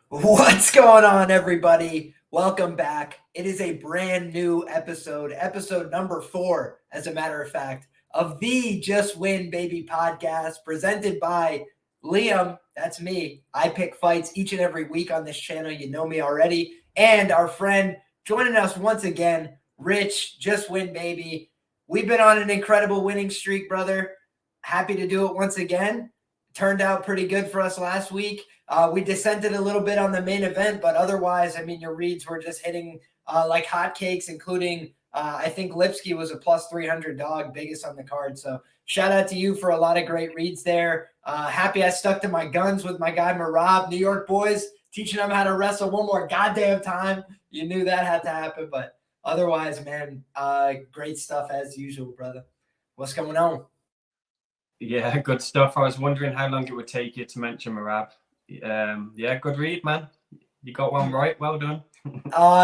What's going on, everybody? Welcome back. It is a brand new episode number 4, as a matter of fact, of the Just Win Baby podcast presented by Liam. That's me. I pick fights each and every week on this channel. You know me already. And our friend joining us once again, Rich, Just Win Baby. We've been on an incredible winning streak, brother. Happy to do it once again. Turned out pretty good for us last week. We dissented a little bit on the main event, but otherwise, I mean, your reads were just hitting like hotcakes, including I think Lipsky was a plus 300 dog, biggest on the card. So shout out to you for a lot of great reads there. Happy I stuck to my guns with my guy Marab, New York boys, teaching them how to wrestle one more goddamn time. You knew that had to happen, but otherwise, man, great stuff as usual, brother. What's going on? Yeah, good stuff. I was wondering how long it would take you to mention Marab. Yeah, good read, man. You got one right. Well done. Oh,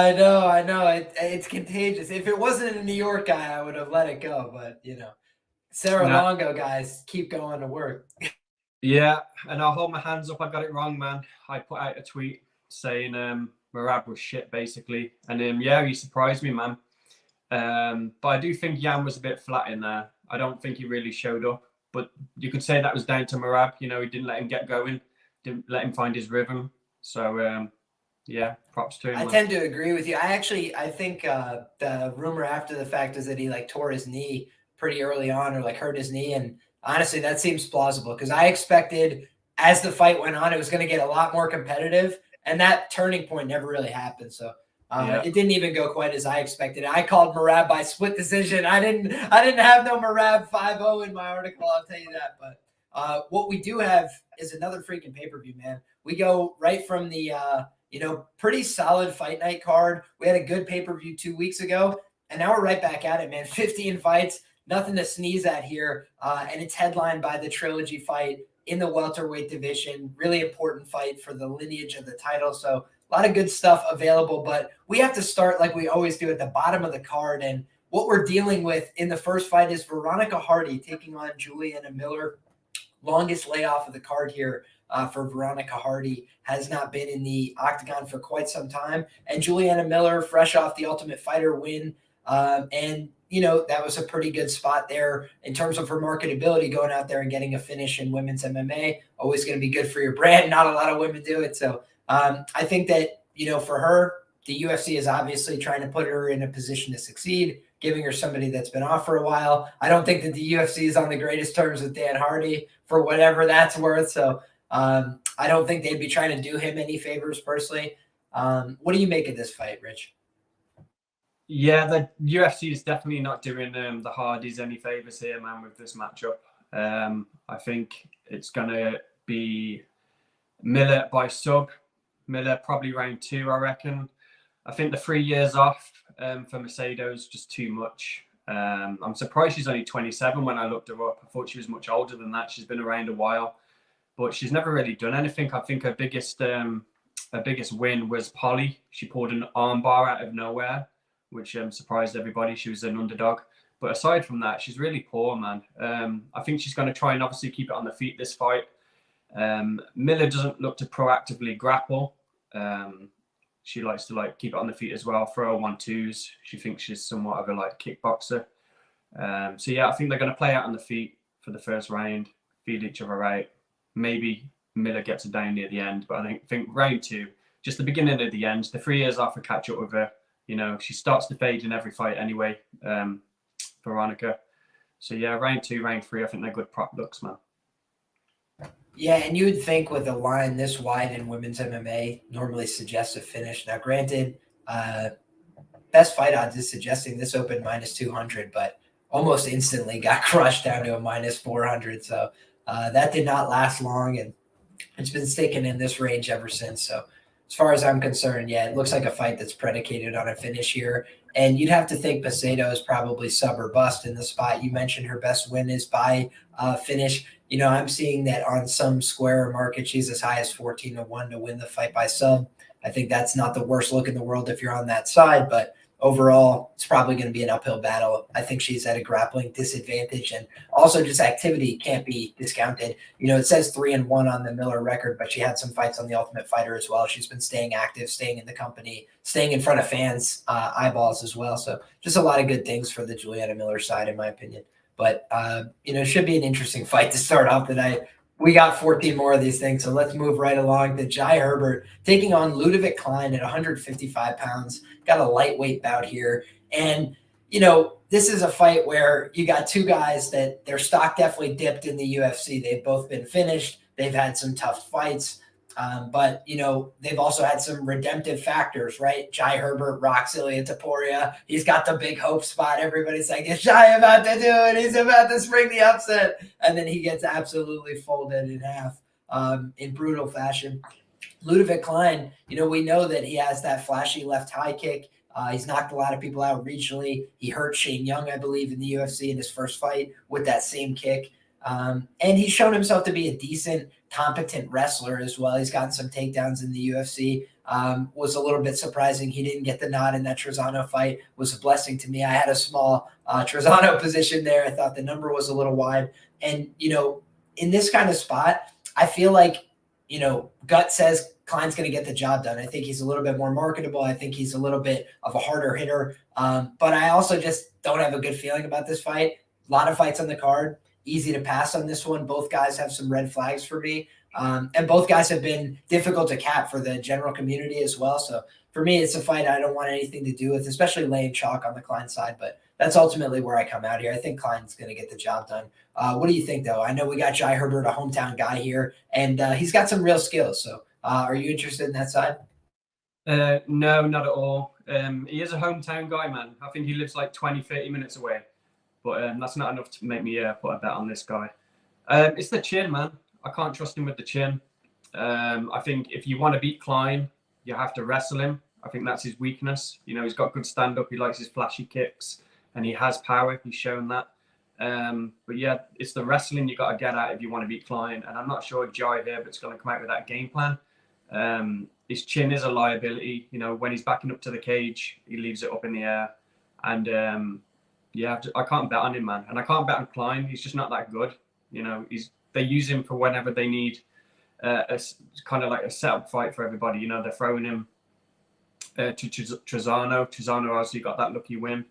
I know. It's contagious. If it wasn't a New York guy, I would have let it go. But, Sarah Longo guys keep going to work. Yeah, and I'll hold my hands up. I got it wrong, man. I put out a tweet saying Marab was shit, basically. And, yeah, he surprised me, man. But I do think Jan was a bit flat in there. I don't think he really showed up. But you could say that was down to Marab. He didn't let him get going, didn't let him find his rhythm. So, yeah, props to him. I tend to agree with you. I think the rumor after the fact is that he tore his knee pretty early on, or hurt his knee. And honestly, that seems plausible because I expected as the fight went on, it was going to get a lot more competitive. And that turning point never really happened. So it didn't even go quite as I expected. I called Marab by split decision. I didn't have no Marab 5-0 in my article, I'll tell you that. But what we do have is another freaking pay-per-view, man. We go right from the pretty solid fight night card. We had a good pay-per-view 2 weeks ago, and now we're right back at it, man. 15 fights, nothing to sneeze at here. And it's headlined by the trilogy fight in the welterweight division. Really important fight for the lineage of the title. So a lot of good stuff available, but we have to start like we always do at the bottom of the card. And what we're dealing with in the first fight is Veronica Hardy taking on Juliana Miller. Longest layoff of the card here for Veronica Hardy. Has not been in the octagon for quite some time. And Juliana Miller, fresh off the Ultimate Fighter win. And that was a pretty good spot there in terms of her marketability, going out there and getting a finish in women's MMA. Always going to be good for your brand. Not a lot of women do it. So I think that, for her, the UFC is obviously trying to put her in a position to succeed, giving her somebody that's been off for a while. I don't think that the UFC is on the greatest terms with Dan Hardy for whatever that's worth. So I don't think they'd be trying to do him any favors personally. What do you make of this fight, Rich? Yeah, the UFC is definitely not doing the Hardys any favors here, man, with this matchup. I think it's going to be Miller by sub. Miller probably round 2, I reckon. I think the 3 years off for Macedo is just too much. I'm surprised she's only 27 when I looked her up. I thought she was much older than that. She's been around a while, but she's never really done anything. I think her biggest win was Polly. She pulled an armbar out of nowhere, which surprised everybody. She was an underdog. But aside from that, she's really poor, man. I think she's going to try and obviously keep it on the feet this fight. Miller doesn't look to proactively grapple. She likes to keep it on the feet as well, throw 1-2s. She thinks she's somewhat of a kickboxer. So yeah, I think they're going to play out on the feet for the first round, feed each other out. Maybe Miller gets it down near the end, but I think round 2, just the beginning of the end, the 3 years off a catch up with her. She starts to fade in every fight anyway, Veronica. So yeah, round 2, round 3, I think they're good prop looks, man. Yeah, and you would think with a line this wide in women's MMA normally suggests a finish. Now, granted, best fight odds is suggesting this opened minus 200, but almost instantly got crushed down to a minus 400. So that did not last long, and it's been sticking in this range ever since. So as far as I'm concerned, yeah, it looks like a fight that's predicated on a finish here. And you'd have to think Macedo is probably sub or bust in the spot. You mentioned her best win is by finish. I'm seeing that on some square market, she's as high as 14-1 to win the fight by sub. I think that's not the worst look in the world if you're on that side, but overall, it's probably going to be an uphill battle. I think she's at a grappling disadvantage, and also just activity can't be discounted. It says 3-1 on the Miller record, but she had some fights on the Ultimate Fighter as well. She's been staying active, staying in the company, staying in front of fans' eyeballs as well. So just a lot of good things for the Juliana Miller side, in my opinion. But, should be an interesting fight to start off tonight. We got 14 more of these things, so let's move right along to Jai Herbert taking on Todorovic Klein at 155 pounds. Got a lightweight bout here. And, this is a fight where you got two guys that their stock definitely dipped in the UFC. They've both been finished. They've had some tough fights. But, they've also had some redemptive factors, right? Jai Herbert rocks Ilia Topuria. He's got the big hope spot. Everybody's like, is Jai about to do it? He's about to spring the upset. And then he gets absolutely folded in half in brutal fashion. Todorovic Klein, we know that he has that flashy left high kick. He's knocked a lot of people out regionally. He hurt Shane Young, I believe, in the UFC in his first fight with that same kick. And he's shown himself to be a decent, competent wrestler as well. He's gotten some takedowns in the UFC. Was a little bit surprising he didn't get the nod in that Trezano fight. Was a blessing to me. I had a small Trezano position there. I thought the number was a little wide. And, in this kind of spot, I feel like, gut says Klein's going to get the job done. I think he's a little bit more marketable. I think he's a little bit of a harder hitter. But I also just don't have a good feeling about this fight. A lot of fights on the card. Easy to pass on this one. Both guys have some red flags for me. And both guys have been difficult to cap for the general community as well. So for me, it's a fight I don't want anything to do with, especially laying chalk on the Klein side. But that's ultimately where I come out here. I think Klein's going to get the job done. What do you think, though? I know we got Jai Herbert, a hometown guy here, and he's got some real skills. So are you interested in that side? No, not at all. He is a hometown guy, man. I think he lives like 20, 30 minutes away. But that's not enough to make me put a bet on this guy. It's the chin, man. I can't trust him with the chin. I think if you want to beat Klein, you have to wrestle him. I think that's his weakness. He's got good stand-up. He likes his flashy kicks. And he has power. He's shown that. But yeah, it's the wrestling you got to get at if you want to beat Klein. And I'm not sure Jai Herbert's going to come out with that game plan. His chin is a liability. When he's backing up to the cage, he leaves it up in the air. And yeah, I can't bet on him, man. And I can't bet on Klein. He's just not that good. They use him for whenever they need a kind of like a setup fight for everybody. They're throwing him to Trezano. Trezano obviously got that lucky win.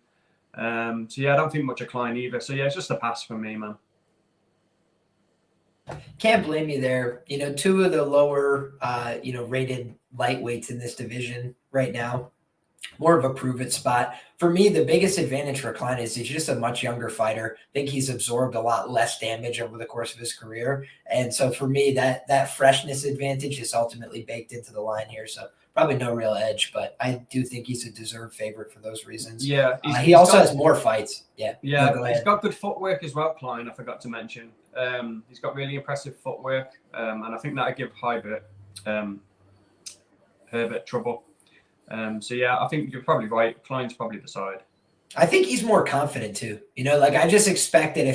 So yeah, I don't think much of Klein either. So yeah, it's just a pass for me, man. Can't blame you there. Two of the lower, rated lightweights in this division right now. More of a prove-it spot. For me, the biggest advantage for Klein is he's just a much younger fighter. I think he's absorbed a lot less damage over the course of his career. And so for me, that freshness advantage is ultimately baked into the line here. So probably no real edge, but I do think he's a deserved favorite for those reasons. Yeah. He also has more fights. Yeah. Yeah, no, he's got good footwork as well, Klein, I forgot to mention. He's got really impressive footwork. And I think that'll give Herbert trouble. So yeah, I think you're probably right. Klein's probably the side. I think he's more confident too. I just expect that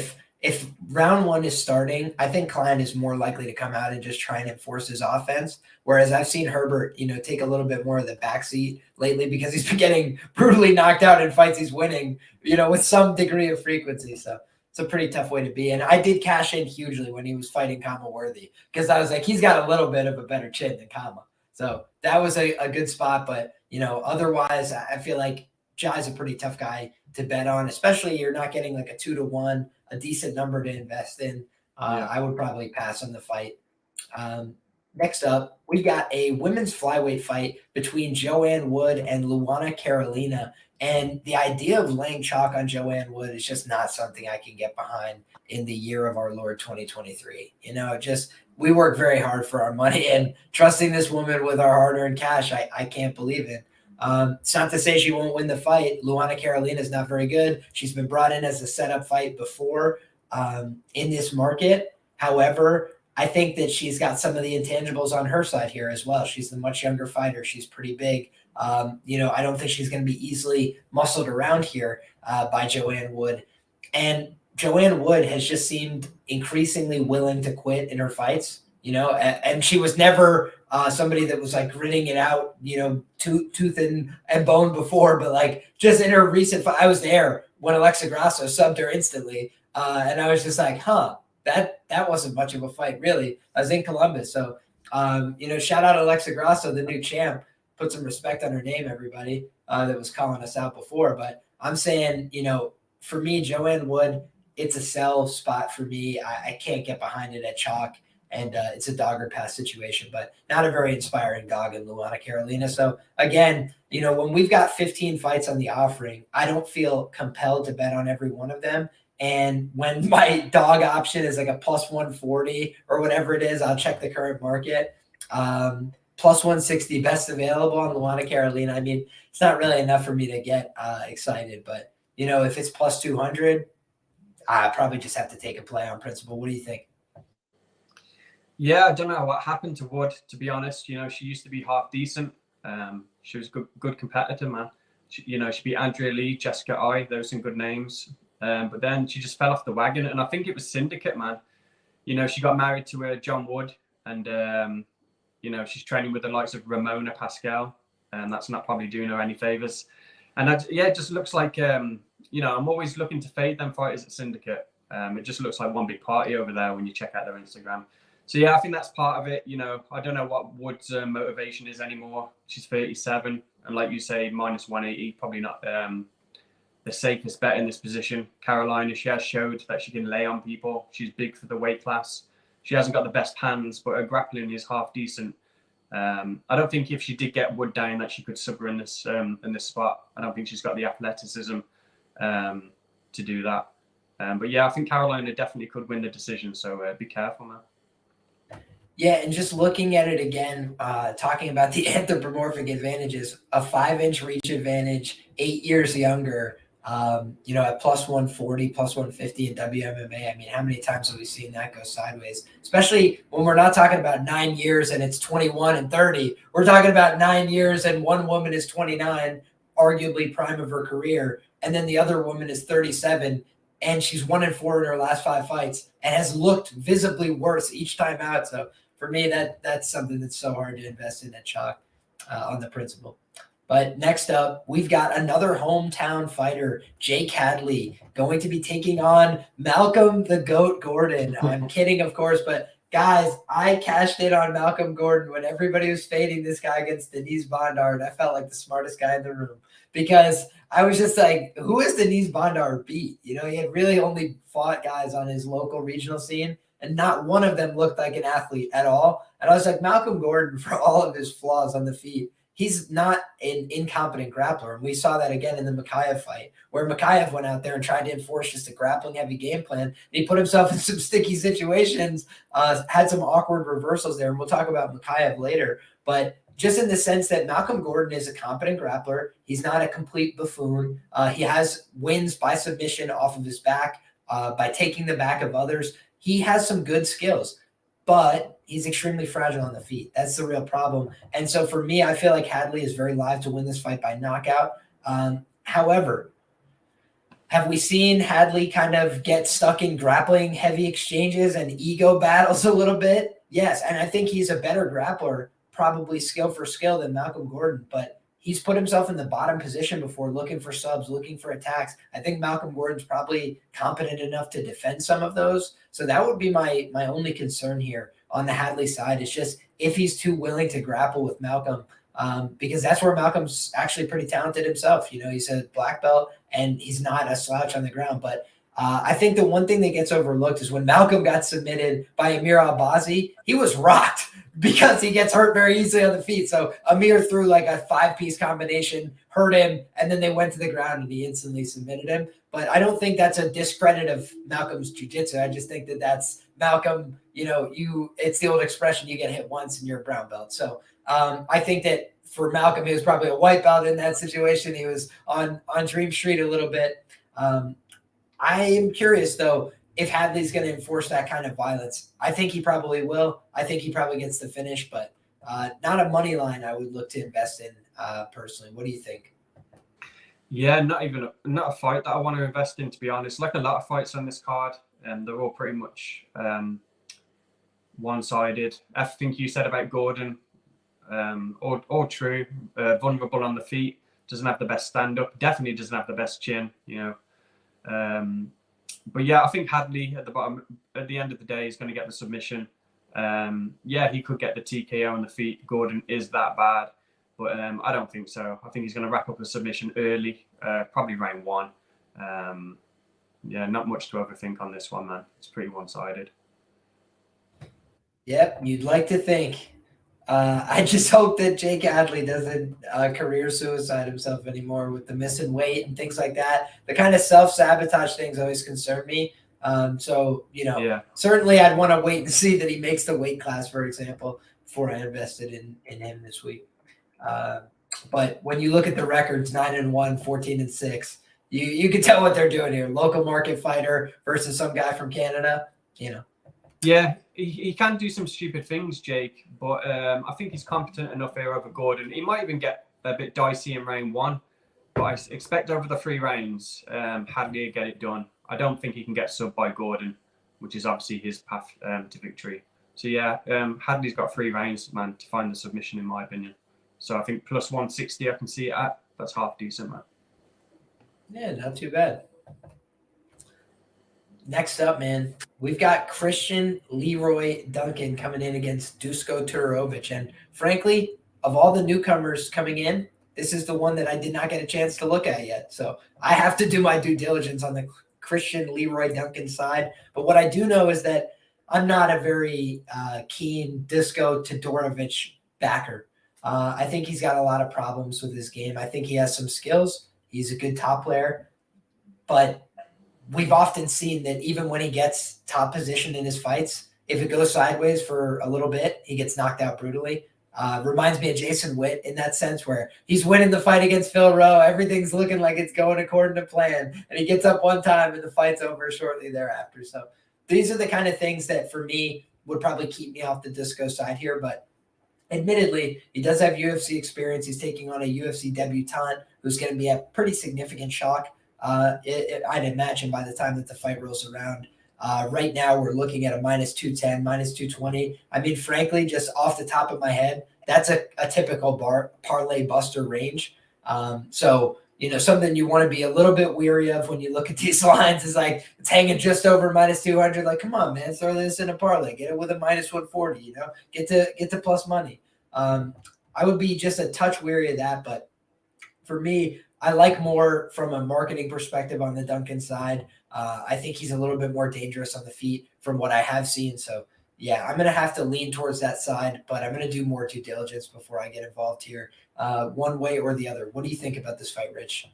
if round one is starting, I think Klein is more likely to come out and just try and enforce his offense. Whereas I've seen Herbert, take a little bit more of the backseat lately because he's been getting brutally knocked out in fights he's winning, with some degree of frequency. So it's a pretty tough way to be. And I did cash in hugely when he was fighting Kama Worthy because I was like, he's got a little bit of a better chin than Kama. So that was a good spot. But, otherwise, I feel like Jai's a pretty tough guy to bet on, especially you're not getting like a 2-1, a decent number to invest in. I would probably pass on the fight. Next up, we got a women's flyweight fight between Joanne Wood and Luana Carolina. And the idea of laying chalk on Joanne Wood is just not something I can get behind in the year of our Lord 2023. We work very hard for our money, and trusting this woman with our hard-earned cash, I can't believe it. It's not to say she won't win the fight. Luana Carolina is not very good. She's been brought in as a setup fight before in this market. However, I think that she's got some of the intangibles on her side here as well. She's the much younger fighter. She's pretty big. I don't think she's going to be easily muscled around here by Joanne Wood. And Joanne Wood has just seemed increasingly willing to quit in her fights, and she was never somebody that was like gritting it out, tooth and bone before, but like just in her recent fight, I was there when Alexa Grasso subbed her instantly. And I was just like, that wasn't much of a fight, really. I was in Columbus. So, shout out Alexa Grasso, the new champ. Put some respect on her name, everybody that was calling us out before. But I'm saying, for me, Joanne Wood, it's a sell spot for me. I can't get behind it at chalk. And it's a dog or pass situation, but not a very inspiring dog in Luana Carolina. So again, when we've got 15 fights on the offering, I don't feel compelled to bet on every one of them. And when my dog option is like a plus 140 or whatever it is, I'll check the current market. Plus 160 best available on Luana Carolina. I mean, it's not really enough for me to get excited, but if it's plus 200, I probably just have to take a play on principle. What do you think? Yeah, I don't know what happened to Wood, to be honest. She used to be half decent. She was a good competitor, man. She beat Andrea Lee, Jessica I. Those are some good names. But then she just fell off the wagon. And I think it was Syndicate, man. She got married to John Wood. And, she's training with the likes of Ramona Pascal. And that's not probably doing her any favors. And it just looks like, I'm always looking to fade them fighters at Syndicate. It just looks like one big party over there when you check out their Instagram. So, yeah, I think that's part of it. I don't know what Wood's motivation is anymore. She's 37. And like you say, minus 180, probably not the safest bet in this position. Carolina, she has showed that she can lay on people. She's big for the weight class. She hasn't got the best hands, but her grappling is half decent. I don't think if she did get Wood down that she could sub her in this spot. I don't think she's got the athleticism to do that. But, yeah, I think Carolina definitely could win the decision. So be careful, man. Yeah, and just looking at it again, talking about the anthropomorphic advantages, a 5-inch reach advantage, 8 years younger, at plus 140, plus 150 in WMMA. I mean, how many times have we seen that go sideways? Especially when we're not talking about 9 years and it's 21 and 30. We're talking about 9 years and one woman is 29, arguably prime of her career, and then the other woman is 37. And she's 1-4 in her last 5 fights and has looked visibly worse each time out. So for me, that's something that's so hard to invest in at chalk on the principle. But next up, we've got another hometown fighter, Jake Hadley, going to be taking on Malcolm the Goat Gordon. I'm kidding, of course, but guys, I cashed in on Malcolm Gordon when everybody was fading this guy against Denise Bondard. I felt like the smartest guy in the room because I was just like, who has Denise Bondard beat? He had really only fought guys on his local regional scene, and not one of them looked like an athlete at all. And I was like, Malcolm Gordon, for all of his flaws on the feet, he's not an incompetent grappler. And we saw that again in the Mokaev fight, where Mokaev went out there and tried to enforce just a grappling-heavy game plan. And he put himself in some sticky situations, had some awkward reversals there. And we'll talk about Mokaev later. But just in the sense that Malcolm Gordon is a competent grappler. He's not a complete buffoon. He has wins by submission off of his back, by taking the back of others. He has some good skills, but he's extremely fragile on the feet. That's the real problem. And so for me, I feel like Hadley is very live to win this fight by knockout. However, have we seen Hadley kind of get stuck in grappling heavy exchanges and ego battles a little bit? Yes. And I think he's a better grappler, probably skill for skill, than Malcolm Gordon, but he's put himself in the bottom position before, looking for subs, looking for attacks. I think Malcolm Gordon's probably competent enough to defend some of those. So that would be my only concern here on the Hadley side. It's just if he's too willing to grapple with Malcolm, because that's where Malcolm's actually pretty talented himself. He's a black belt and he's not a slouch on the ground. But I think the one thing that gets overlooked is when Malcolm got submitted by Amir Albazi, he was rocked because he gets hurt very easily on the feet. So Amir threw like a 5-piece combination, hurt him, and then they went to the ground and he instantly submitted him. But I don't think that's a discredit of Malcolm's jiu-jitsu. I just think that that's Malcolm, it's the old expression, you get hit once and you're a brown belt. So I think that for Malcolm, he was probably a white belt in that situation. He was on Dream Street a little bit. I am curious, though, if Hadley's going to enforce that kind of violence. I think he probably will. I think he probably gets the finish, but not a money line I would look to invest in personally. What do you think? Yeah, not a fight that I want to invest in, to be honest. Like a lot of fights on this card, they're all pretty much one-sided. Everything you said about Gordon, All true. Vulnerable on the feet. Doesn't have the best stand up. Definitely doesn't have the best chin. But yeah, I think Hadley at the bottom, at the end of the day, is going to get the submission. Yeah, he could get the TKO on the feet. Gordon is that bad, but I don't think so. I think he's going to wrap up a submission early, probably round 1. Yeah, not much to overthink on this one, man. It's pretty one-sided. Yep, you'd like to think. I just hope that Jake Hadley doesn't career suicide himself anymore with the missing weight and things like that. The kind of self-sabotage things always concern me. Certainly I'd want to wait and see that he makes the weight class, for example, before I invested in him this week. But when you look at the records, 9-1, 14-6, you can tell what they're doing here. Local market fighter versus some guy from Canada, Yeah, he can do some stupid things, Jake, but I think he's competent enough here over Gordon. He might even get a bit dicey in round 1, but I expect over the 3 rounds, Hadley will get it done. I don't think he can get subbed by Gordon, which is obviously his path to victory. So yeah, Hadley's got 3 rounds, man, to find the submission, in my opinion. So I think plus 160 I can see it at. That's half decent, man. Yeah, not too bad. Next up, man, we've got Christian Leroy Duncan coming in against Dusko Todorovic. And frankly, of all the newcomers coming in, this is the one that I did not get a chance to look at yet. So I have to do my due diligence on the Christian Leroy Duncan side. But what I do know is that I'm not a very keen Dusko Todorovic backer. I think he's got a lot of problems with his game. I think he has some skills. He's a good top player. But we've often seen that even when he gets top position in his fights, if it goes sideways for a little bit, he gets knocked out brutally. Reminds me of Jason Witt in that sense, where he's winning the fight against Filho. Everything's looking like it's going according to plan. And he gets up one time and the fight's over shortly thereafter. So these are the kind of things that for me would probably keep me off the Dusko side here. But admittedly, he does have UFC experience. He's taking on a UFC debutant who's going to be a pretty significant shock. I'd imagine by the time that the fight rolls around. Right now, we're looking at a minus 210, minus 220. I mean, frankly, just off the top of my head, that's a typical parlay buster range. So, something you want to be a little bit weary of when you look at these lines is like it's hanging just over minus 200. Like, come on, man, throw this in a parlay. Get it with a minus 140. Get to plus money. I would be just a touch weary of that, but for me, I like more from a marketing perspective on the Duncan side. I think he's a little bit more dangerous on the feet from what I have seen. So, yeah, I'm going to have to lean towards that side, but I'm going to do more due diligence before I get involved here, one way or the other. What do you think about this fight, Rich?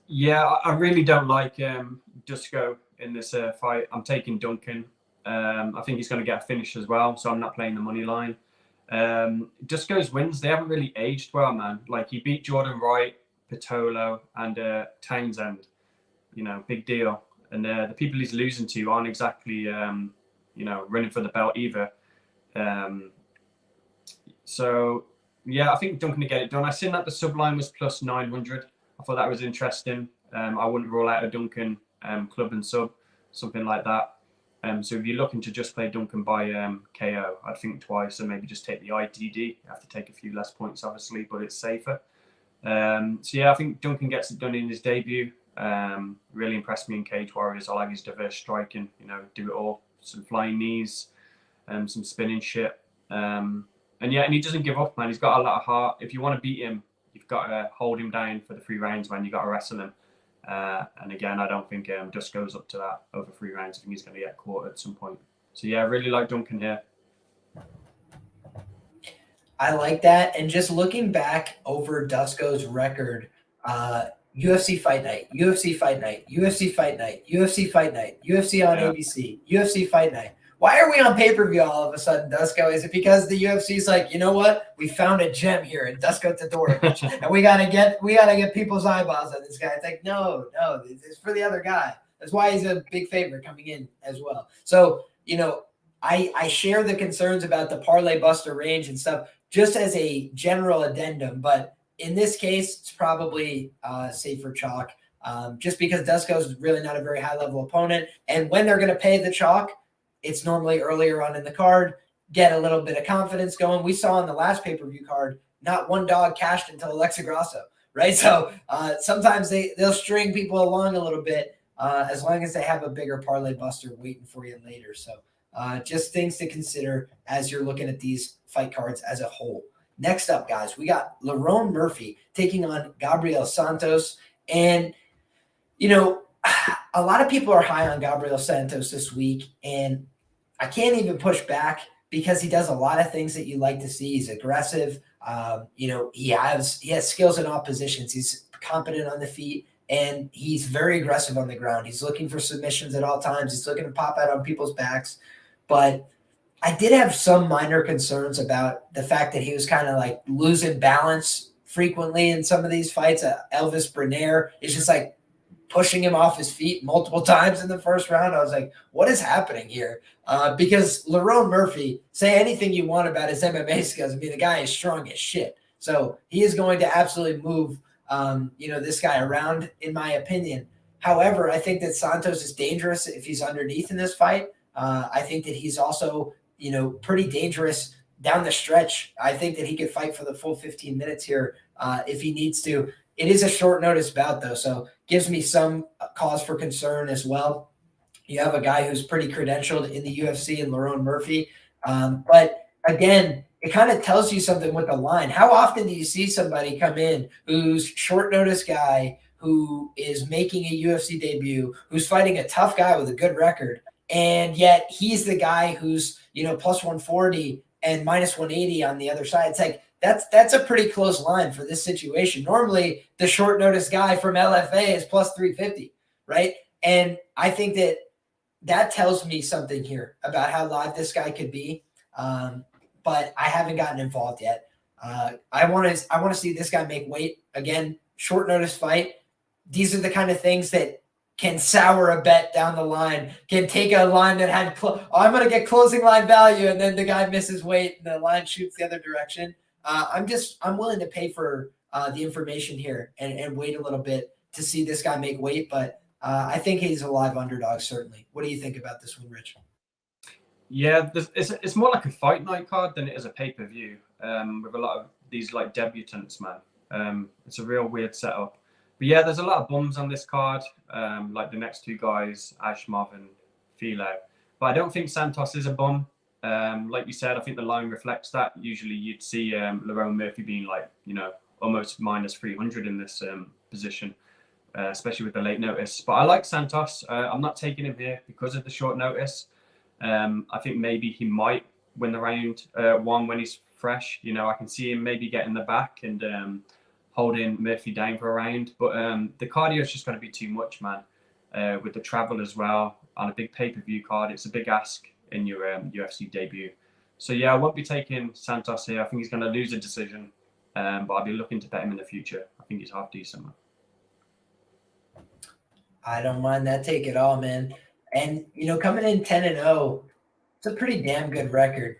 Yeah, I really don't like Dusko in this fight. I'm taking Duncan. I think he's going to get a finish as well, so I'm not playing the money line. Dusko's wins, they haven't really aged well, man. Like, he beat Jordan Wright, Pitolo, and Townsend. Big deal. And the people he's losing to aren't exactly, running for the belt either. So, yeah, I think Duncan to get it done. I seen that the subline was plus 900. I thought that was interesting. I wouldn't rule out a Duncan club and sub, something like that. So if you're looking to just play Duncan by KO, I'd think twice and maybe just take the ITD. You have to take a few less points, obviously, but it's safer. So yeah, I think Duncan gets it done in his debut. Really impressed me in Cage Warriors. I like his diverse striking, do it all. Some flying knees, some spinning shit. And he doesn't give up, man. He's got a lot of heart. If you want to beat him, you've got to hold him down for the 3 rounds, man. You've got to wrestle him. And again, I don't think Dusk goes up to that over 3 rounds. I think he's going to get caught at some point. So yeah, I really like Duncan here. I like that. And just looking back over Dusko's record, UFC Fight Night, UFC Fight Night, UFC Fight Night, UFC Fight Night, UFC on ABC, UFC Fight Night. Why are we on pay-per-view all of a sudden, Dusko? Is it because the UFC is like, you know what? We found a gem here in Dusko Todorovic, and we gotta get people's eyeballs on this guy. It's like, no, it's for the other guy. That's why he's a big favorite coming in as well. So, I share the concerns about the parlay buster range and stuff just as a general addendum, but in this case, it's probably safer chalk, just because Dusko's really not a very high-level opponent, and when they're going to pay the chalk, it's normally earlier on in the card. get a little bit of confidence going. We saw in the last pay-per-view card, not one dog cashed until Alexa Grasso, right? So sometimes they'll string people along a little bit as long as they have a bigger parlay buster waiting for you later. So just things to consider as you're looking at these fight cards as a whole. Next up, guys, we got Leroy Murphy taking on Gabriel Santos. And, you know, a lot of people are high on Gabriel Santos this week, and I can't even push back because he does a lot of things that you like to see. He's aggressive. You know, he has skills in all positions. He's competent on the feet, and he's very aggressive on the ground. He's looking for submissions at all times. He's looking to pop out on people's backs. But I did have some minor concerns about the fact that he was kind of like losing balance frequently in some of these fights. Elvis Brener is just like pushing him off his feet multiple times in the first round. I was like, what is happening here? Because Leroy Murphy, say anything you want about his MMA skills. I mean, the guy is strong as shit. So he is going to absolutely move, you know, this guy around, in my opinion. However, I think that Santos is dangerous if he's underneath in this fight. I think that he's also, you know, pretty dangerous down the stretch. I think that he could fight for the full 15 minutes here if he needs to. It is a short notice bout, though, so gives me some cause for concern as well. You have a guy who's pretty credentialed in the UFC in Leroy Murphy. But again, it kind of tells you something with the line. How often do you see somebody come in who's short notice guy, who is making a UFC debut, who's fighting a tough guy with a good record, and yet he's the guy who's, you know, plus 140 and minus 180 on the other side? It's like, that's a pretty close line for this situation. Normally, the short notice guy from LFA is plus 350, right? And I think that tells me something here about how live this guy could be. But I haven't gotten involved yet. I want to see this guy make weight again. Short notice fight. These are the kind of things that can sour a bet down the line, can take a line that had, I'm going to get closing line value, and then the guy misses weight and the line shoots the other direction. I'm willing to pay for the information here and wait a little bit to see this guy make weight, but I think he's a live underdog, certainly. What do you think about this one, Rich? Yeah, it's more like a fight night card than it is a pay-per-view with a lot of these like debutants, man. It's a real weird setup. But yeah, there's a lot of bums on this card, like the next two guys, Ashmoz and Filho. But I don't think Santos is a bum. Like you said, I think the line reflects that. Usually you'd see Leroy Murphy being like, you know, almost minus 300 in this position, especially with the late notice. But I like Santos. I'm not taking him here because of the short notice. I think maybe he might win the round one when he's fresh. You know, I can see him maybe getting the back and holding Murphy down for a round. But the cardio is just going to be too much, man, with the travel as well. On a big pay-per-view card, it's a big ask in your UFC debut. So yeah, I won't be taking Santos here. I think he's going to lose a decision, but I'll be looking to bet him in the future. I think he's half decent, man. I don't mind that take at all, man. And, you know, coming in 10-0, it's a pretty damn good record.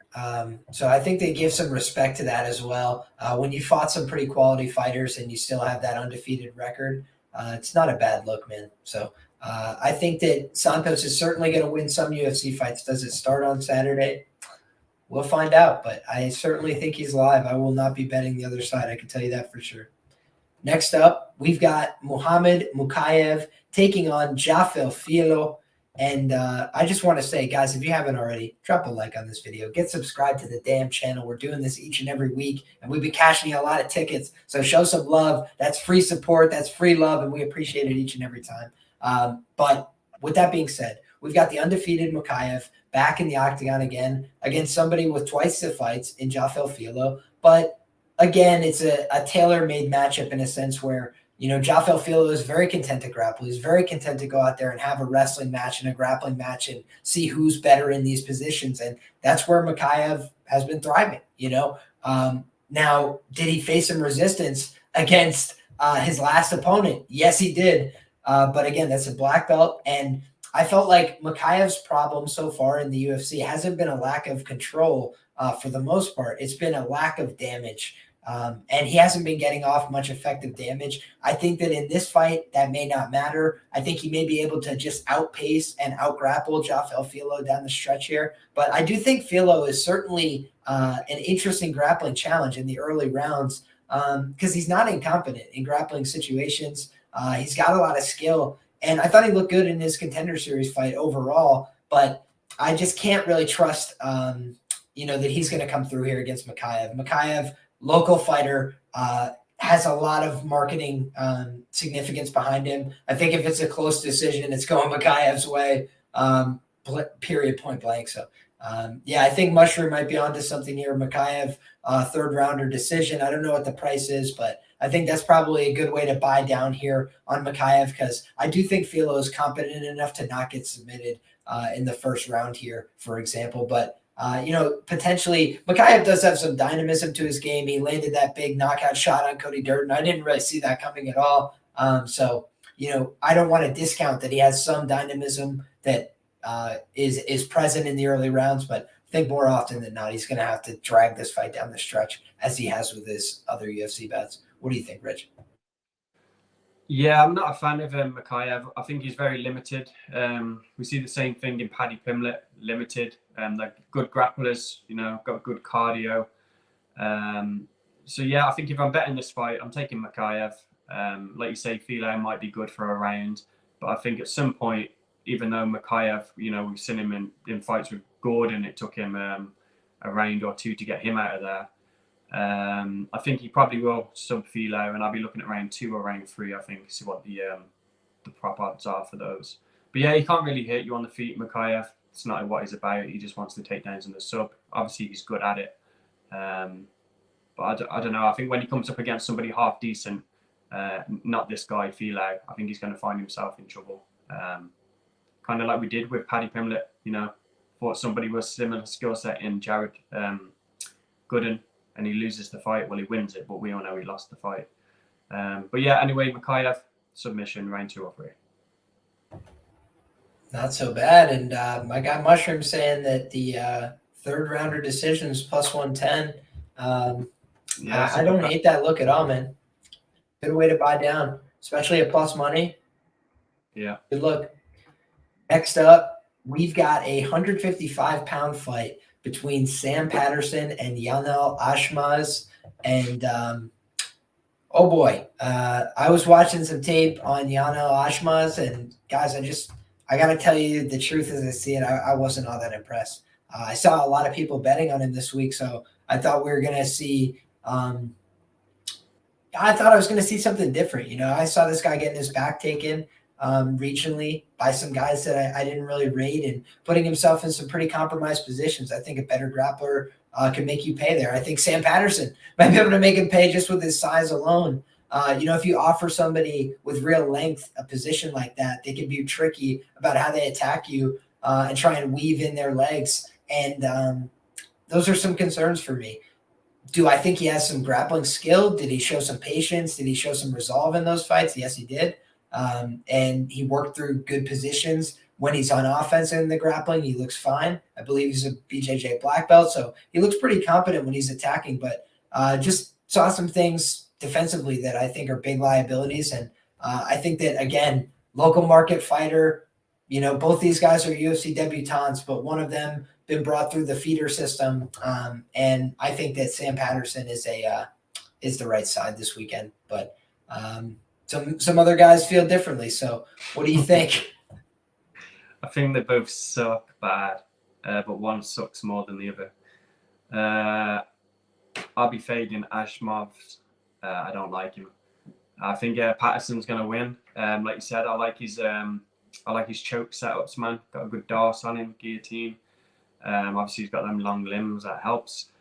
So I think they give some respect to that as well. When you fought some pretty quality fighters and you still have that undefeated record, it's not a bad look, man. So I think that Santos is certainly going to win some UFC fights. Does it start on Saturday? We'll find out, but I certainly think he's live. I will not be betting the other side. I can tell you that for sure. Next up, we've got Muhammad Mokaev taking on Jafel Filho. And I just want to say, guys, if you haven't already, drop a like on this video. Get subscribed to the damn channel. We're doing this each and every week, and we've been cashing a lot of tickets. So show some love. That's free support. That's free love, and we appreciate it each and every time. But with that being said, we've got the undefeated Mokaev back in the octagon again against somebody with twice the fights in Jafel Filho. But again, it's a tailor-made matchup in a sense where, you know, Jafel Filho is very content to grapple. He's very content to go out there and have a wrestling match and a grappling match and see who's better in these positions. And that's where Mokaev has been thriving, you know. Now, did he face some resistance against his last opponent? Yes, he did. But again, that's a black belt. And I felt like Mokaev's problem so far in the UFC hasn't been a lack of control for the most part. It's been a lack of damage. And he hasn't been getting off much effective damage. I think that in this fight, that may not matter. I think he may be able to just outpace and outgrapple Joffel Filho down the stretch here. But I do think Filho is certainly an interesting grappling challenge in the early rounds because he's not incompetent in grappling situations. He's got a lot of skill. And I thought he looked good in his Contender Series fight overall, but I just can't really trust, that he's going to come through here against Mokaev. Mokaev, local fighter, has a lot of marketing significance behind him. I think if it's a close decision, it's going Mokaev's way, period, point blank. So, I think Mushroom might be onto something here. Mokaev, third rounder decision. I don't know what the price is, but I think that's probably a good way to buy down here on Mokaev because I do think Filho is competent enough to not get submitted in the first round here, for example. But, potentially Mokaev does have some dynamism to his game. He landed that big knockout shot on Cody Durden. I didn't really see that coming at all. So, I don't want to discount that he has some dynamism that is present in the early rounds, but I think more often than not, he's going to have to drag this fight down the stretch as he has with his other UFC bets. What do you think, Rich? Yeah, I'm not a fan of Mokaev. I think he's very limited. We see the same thing in Paddy Pimblett, limited. They're good grapplers, got good cardio. I think if I'm betting this fight, I'm taking Mokaev. Like you say, Filho might be good for a round, but I think at some point, even though Mokaev, we've seen him in fights with Gordon, it took him a round or two to get him out of there. I think he probably will sub Filho, and I'll be looking at round 2 or round 3, I think, see what the prop odds are for those. But yeah, he can't really hit you on the feet, Mokaev. It's not what he's about. He just wants the takedowns and the sub. Obviously, he's good at it. But I don't know. I think when he comes up against somebody half decent, not this guy, Filho, I think he's going to find himself in trouble. Kind of like we did with Paddy Pimblett, thought somebody with similar skill set in Jared Gooden, and he loses the fight. Well, he wins it, but we all know he lost the fight. Anyway, Mokaev, submission, round 2 or 3. Not so bad. And my guy Mushroom saying that the third rounder decision is plus 110. I don't hate that look at all, man. Good way to buy down, especially at plus money. Yeah. Good look. Next up, we've got a 155-pound fight between Sam Patterson and Yanel Ashmoz. And, oh boy, I was watching some tape on Yanel Ashmoz, and guys, I got to tell you the truth as I see it, I wasn't all that impressed. I saw a lot of people betting on him this week, so I thought we were going to see I thought I was going to see something different. I saw this guy getting his back taken regionally by some guys that I didn't really rate and putting himself in some pretty compromised positions. I think a better grappler can make you pay there. I think Sam Patterson might be able to make him pay just with his size alone. If you offer somebody with real length a position like that, they can be tricky about how they attack you and try and weave in their legs. And those are some concerns for me. Do I think he has some grappling skill? Did he show some patience? Did he show some resolve in those fights? Yes, he did. And he worked through good positions. When he's on offense in the grappling, he looks fine. I believe he's a BJJ black belt, so he looks pretty competent when he's attacking, but just saw some things defensively that I think are big liabilities. And I think that, again, local market fighter, both these guys are UFC debutants, but one of them been brought through the feeder system. And I think that Sam Patterson is the right side this weekend, but some other guys feel differently. So what do you think? I think they both suck bad, but one sucks more than the other. I'll be fading Ashmoz. I don't like him. I think Patterson's going to win. Like you said, I like his choke setups, man. Got a good dorse on him, guillotine. Obviously, he's got them long limbs. That helps.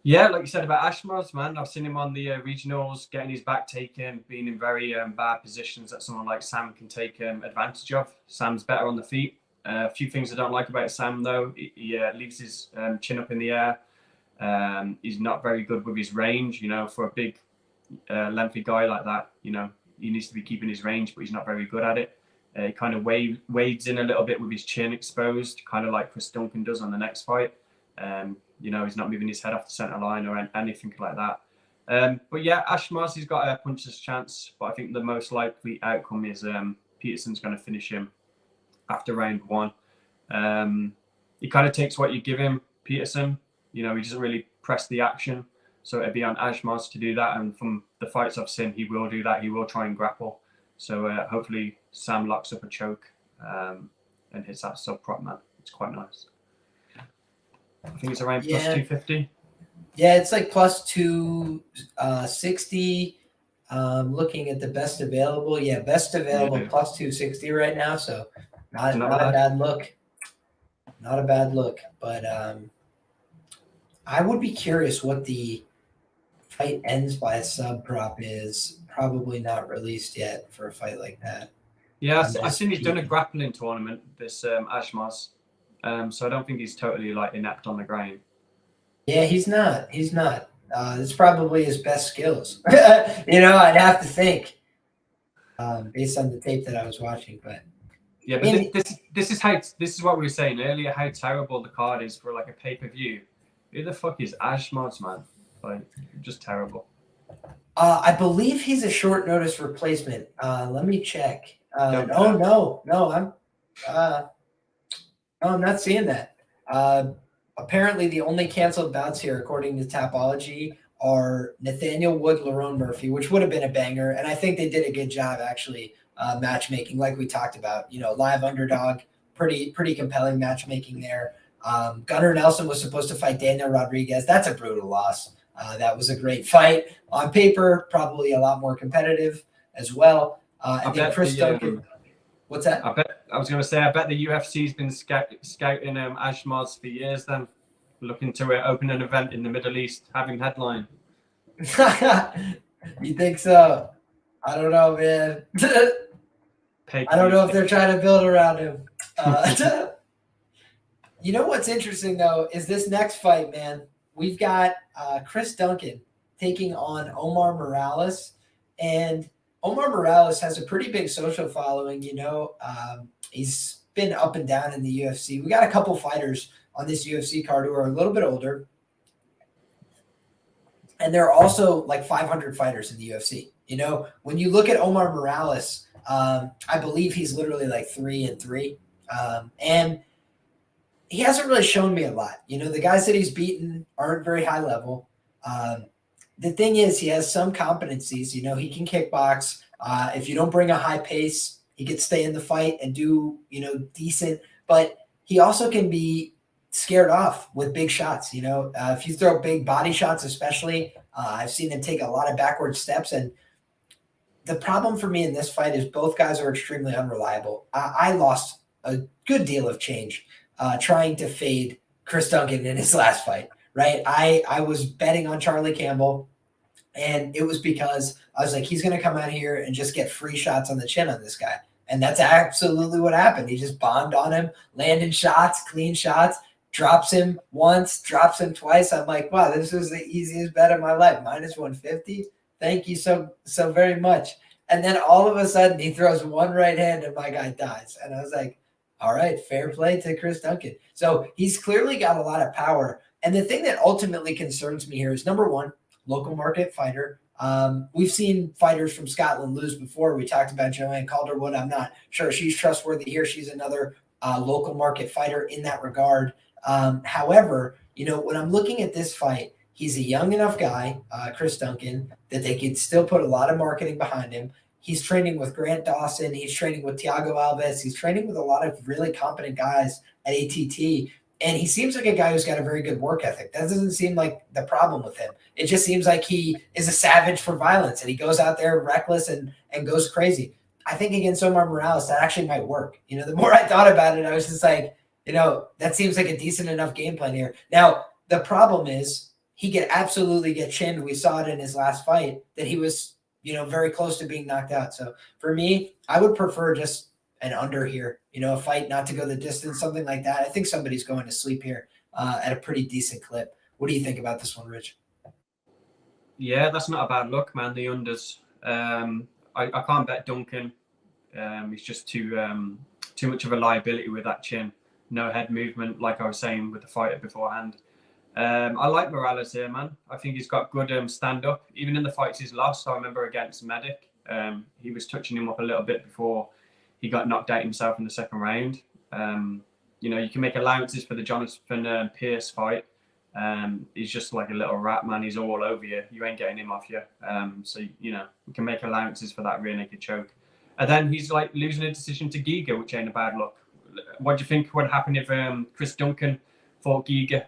Yeah, like you said about Ashmoz, man. I've seen him on the regionals, getting his back taken, being in very bad positions that someone like Sam can take advantage of. Sam's better on the feet. A few things I don't like about Sam, though. He leaves his chin up in the air. He's not very good with his range. For a big, lengthy guy like that, he needs to be keeping his range, but he's not very good at it. He kind of wades in a little bit with his chin exposed, kind of like Chris Duncan does on the next fight. He's not moving his head off the center line or anything like that. But yeah, Ashmoz, he's got a puncher's chance, but I think the most likely outcome is Peterson's going to finish him after round 1. He kind of takes what you give him, Peterson. He doesn't really press the action. So it'd be on Ashmoz to do that. And from the fights I've seen, he will do that. He will try and grapple. So hopefully Sam locks up a choke and hits that sub prop, man. It's quite nice. I think it's around plus 250. Yeah, it's like plus 260. Looking at the best available. Yeah, best available plus 260 right now. So not a bad look. Not a bad look. But I would be curious what the fight ends by sub prop is. Probably not released yet for a fight like that. Yeah, I think he's done a grappling tournament, this Ashmoz. So I don't think he's totally like inept on the ground. Yeah, he's not. It's probably his best skills. I'd have to think based on the tape that I was watching. But yeah, but this is what we were saying earlier. How terrible the card is for like a pay-per-view. Who the fuck is Ashmoz, man? Like, just terrible. I believe he's a short notice replacement. Let me check. No, I'm not seeing that. Apparently, the only canceled bouts here, according to Tapology, are Nathaniel Wood, Lerone Murphy, which would have been a banger. And I think they did a good job, actually, matchmaking, like we talked about. Live underdog, pretty compelling matchmaking there. Gunnar Nelson was supposed to fight Daniel Rodriguez. That's a brutal loss. That was a great fight. On paper, probably a lot more competitive as well. I think Chris Duncan. What's that? I bet the UFC's been scouting Ashmoz for years then, looking to open an event in the Middle East, having headline. You think so? I don't know, man. I don't know if they're trying to build around him. What's interesting, though, is this next fight, man. We've got Chris Duncan taking on Omar Morales, and Omar Morales has a pretty big social following. He's been up and down in the UFC. We got a couple fighters on this UFC card who are a little bit older, and there are also like 500 fighters in the UFC. When you look at Omar Morales, I believe he's literally like 3-3, and he hasn't really shown me a lot. The guys that he's beaten aren't very high level. The thing is, he has some competencies. He can kickbox. If you don't bring a high pace, he could stay in the fight and do, decent. But he also can be scared off with big shots. If you throw big body shots, especially, I've seen him take a lot of backward steps. And the problem for me in this fight is both guys are extremely unreliable. I lost a good deal of change trying to fade Chris Duncan in his last fight. Right. I was betting on Charlie Campbell, and it was because I was like, he's going to come out here and just get free shots on the chin on this guy. And that's absolutely what happened. He just bombed on him, landed shots, clean shots, drops him once, drops him twice. I'm like, wow, this was the easiest bet of my life. Minus 150. Thank you so very much. And then all of a sudden he throws one right hand and my guy dies. And I was like, all right, fair play to Chris Duncan. So he's clearly got a lot of power. And the thing that ultimately concerns me here is, number one, local market fighter. We've seen fighters from Scotland lose before. We talked about Joanne Calderwood. I'm not sure she's trustworthy here. She's another local market fighter in that regard. However, when I'm looking at this fight, he's a young enough guy, Chris Duncan, that they could still put a lot of marketing behind him. He's training with Grant Dawson. He's training with Thiago Alves. He's training with a lot of really competent guys at ATT. And he seems like a guy who's got a very good work ethic. That doesn't seem like the problem with him. It just seems like he is a savage for violence, and he goes out there reckless and goes crazy. I think against Omar Morales, that actually might work. The more I thought about it, I was just like, that seems like a decent enough game plan here. Now, the problem is he could absolutely get chinned. We saw it in his last fight that he was, very close to being knocked out. So for me, I would prefer just an under here, a fight not to go the distance, something like that. I think somebody's going to sleep here at a pretty decent clip. What do you think about this one, Rich? Yeah, that's not a bad look, man. The unders. I can't bet Duncan. He's just too much of a liability with that chin. No head movement, like I was saying with the fighter beforehand. I like Morales here, man. I think he's got good stand-up. Even in the fights he's lost, I remember against Medic, he was touching him up a little bit before he got knocked out himself in the second round. You know, you can make allowances for the Jonathan Pierce fight. He's just like a little rat, man. He's all over you. You ain't getting him off you. So, you know, you can make allowances for that rear naked choke. And then he's like losing a decision to Giga, which ain't a bad look. What do you think would happen if Chris Duncan fought Giga?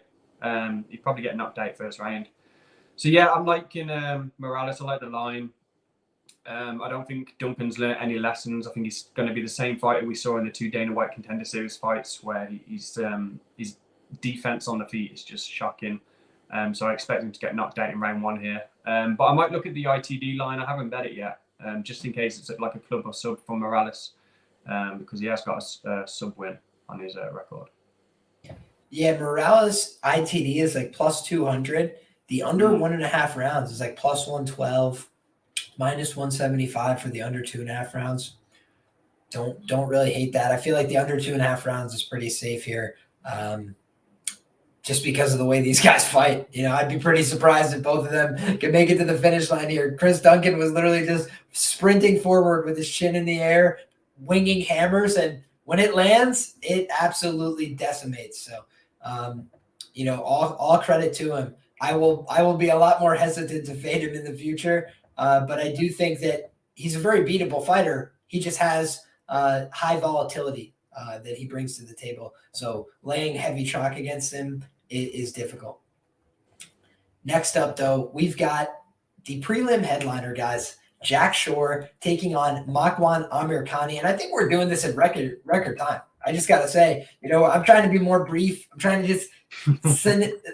He'd probably get knocked out first round. So, yeah, I'm liking Morales. I like the line. I don't think Duncan's learned any lessons. I think he's going to be the same fighter we saw in the 2 Dana White Contender Series fights, where his defense on the feet is just shocking. So I expect him to get knocked out in round 1 here. But I might look at the ITD line. I haven't bet it yet, just in case it's like a club or sub for Morales, because he has got a sub win on his record. Yeah, Morales ITD is like plus 200. The under 1.5 rounds is like plus 112. Minus 175 for the under 2.5 rounds. Don't really hate that. I feel like the under 2.5 rounds is pretty safe here, just because of the way these guys fight. You know, I'd be pretty surprised if both of them could make it to the finish line here. Chris Duncan was literally just sprinting forward with his chin in the air, winging hammers, and when it lands, it absolutely decimates. So, you know, all credit to him. I will be a lot more hesitant to fade him in the future. But I do think that he's a very beatable fighter. He just has high volatility that he brings to the table. So laying heavy chalk against him is difficult. Next up, though, we've got the prelim headliner, guys. Jack Shore taking on Makwan Amirkhani. And I think we're doing this in record time. I just got to say, you know, I'm trying to be more brief. I'm trying to just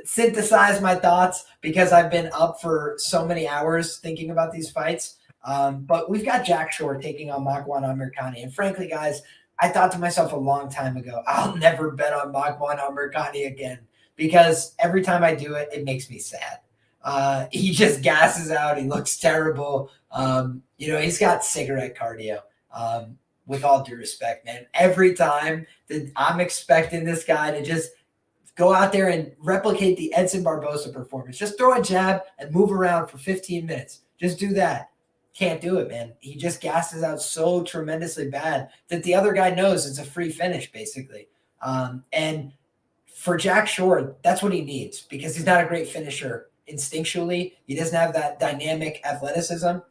synthesize my thoughts because I've been up for so many hours thinking about these fights. But we've got Jack Shore taking on Makwan Amirkhani. And frankly, guys, I thought to myself a long time ago, I'll never bet on Makwan Amirkhani again because every time I do it, it makes me sad. He just gasses out. He looks terrible. You know, he's got cigarette cardio. With all due respect, man, every time that I'm expecting this guy to just go out there and replicate the Edson Barboza performance, just throw a jab and move around for 15 minutes. Just do that. Can't do it, man. He just gasses out so tremendously bad that the other guy knows it's a free finish, basically. And for Jack Shore, that's what he needs because he's not a great finisher instinctually. He doesn't have that dynamic athleticism.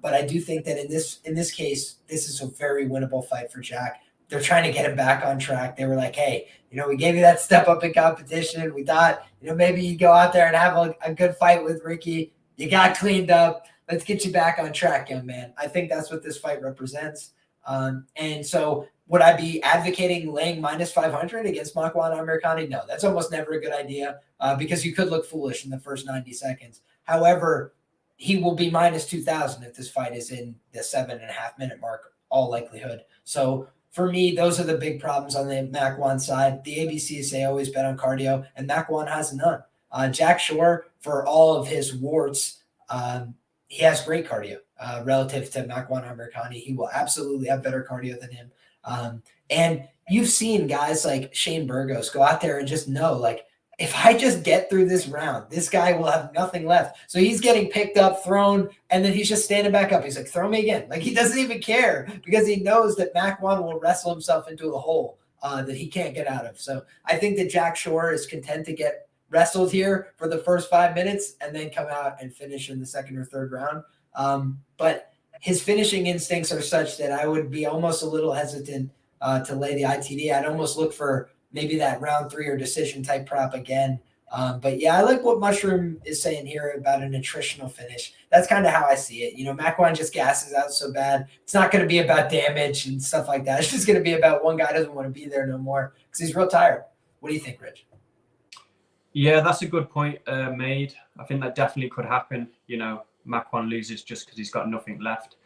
But I do think that in this case, this is a very winnable fight for Jack. They're trying to get him back on track. They were like, hey, you know, we gave you that step up in competition. We thought, you know, maybe you go out there and have a good fight with Ricky. You got cleaned up. Let's get you back on track, young man. I think that's what this fight represents. And so would I be advocating laying minus 500 against Makwan Amirkhani? No, that's almost never a good idea because you could look foolish in the first 90 seconds. However, he will be minus 2,000 if this fight is in the 7.5 minute mark, all likelihood. So for me, those are the big problems on the Makwan side. The ABCs say always bet on cardio, and Makwan has none. Jack Shore, for all of his warts, he has great cardio relative to Makwan Amirkhani. He will absolutely have better cardio than him. And you've seen guys like Shane Burgos go out there and just know, like, if I just get through this round, this guy will have nothing left. So he's getting picked up, thrown, and then he's just standing back up. He's like, throw me again. Like, he doesn't even care because he knows that Makwan will wrestle himself into a hole that he can't get out of. So I think that Jack Shore is content to get wrestled here for the first 5 minutes and then come out and finish in the second or third round. But his finishing instincts are such that I would be almost a little hesitant to lay the ITD. I'd almost look for maybe that round 3 or decision type prop again. But yeah, I like what Mushroom is saying here about an attritional finish. That's kind of how I see it. You know, Makwan just gasses out so bad. It's not going to be about damage and stuff like that. It's just going to be about one guy doesn't want to be there no more because he's real tired. What do you think, Rich? Yeah, that's a good point made. I think that definitely could happen. You know, Makwan loses just because he's got nothing left.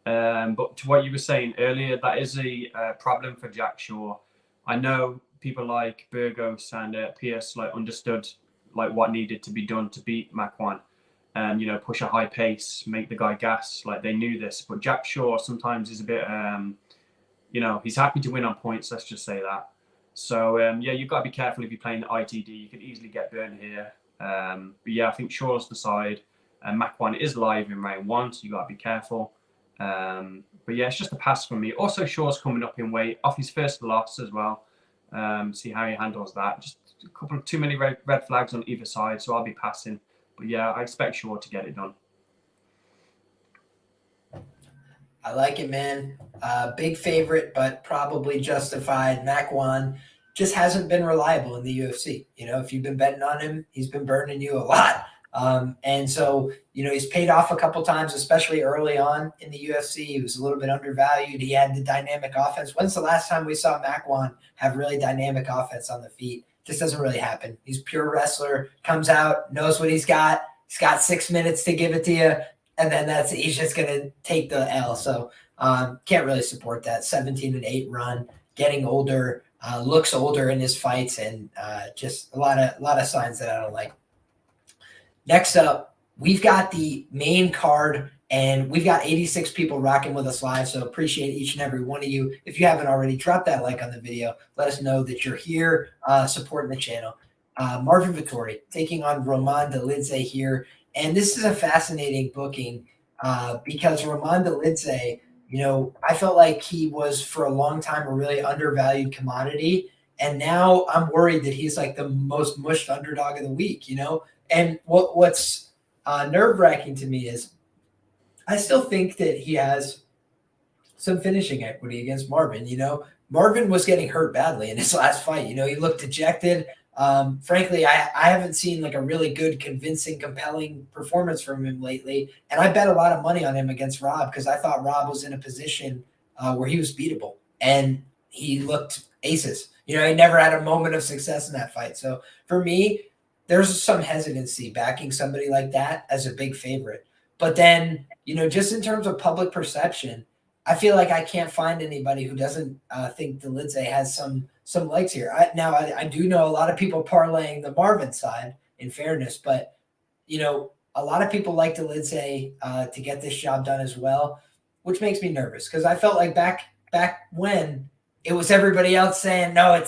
But to what you were saying earlier, that is a problem for Jack Shore. I know people like Burgos and Pierce like understood like what needed to be done to beat Makwan. You know, push a high pace, make the guy gas. Like, they knew this. But Jack Shore sometimes is a bit, you know, he's happy to win on points. Let's just say that. So yeah, you've got to be careful if you're playing the ITD. You could easily get burned here. But yeah, I think Shaw's the side. And Makwan is live in round 1, so you got to be careful. But yeah, it's just a pass for me. Also, Shaw's coming up in weight off his first loss as well. See how he handles that. Just a couple of too many red flags on either side, so I'll be passing. But yeah, I expect Shaw to get it done. I like it, man. Big favorite, but probably justified. Makwan just hasn't been reliable in the UFC. You know, if you've been betting on him, he's been burning you a lot. And so, you know, he's paid off a couple times, especially early on in the UFC. He was a little bit undervalued. He had the dynamic offense. When's the last time we saw Makwan have really dynamic offense on the feet? Just doesn't really happen. He's a pure wrestler, comes out, knows what he's got. He's got 6 minutes to give it to you. And then he's just going to take the L. So can't really support that. 17-8 run, getting older, looks older in his fights, and just a lot of signs that I don't like. Next up, we've got the main card, and we've got 86 people rocking with us live, so appreciate each and every one of you. If you haven't already, drop that like on the video. Let us know that you're here supporting the channel. Marvin Vettori taking on Roman Dolidze here. And this is a fascinating booking because Roman Dolidze, you know, I felt like he was for a long time a really undervalued commodity. And now I'm worried that he's like the most mushed underdog of the week, you know. And what's nerve-wracking to me is I still think that he has some finishing equity against Marvin. You know, Marvin was getting hurt badly in his last fight. You know, he looked dejected. Frankly, I haven't seen like a really good, convincing, compelling performance from him lately. And I bet a lot of money on him against Rob because I thought Rob was in a position where he was beatable. And he looked aces. You know, he never had a moment of success in that fight. So for me, there's some hesitancy backing somebody like that as a big favorite. But then, you know, just in terms of public perception, I feel like I can't find anybody who doesn't think Dolidze has some legs here. I do know a lot of people parlaying the Marvin side, in fairness, but, you know, a lot of people like Dolidze to get this job done as well, which makes me nervous because I felt like back when it was everybody else saying, no,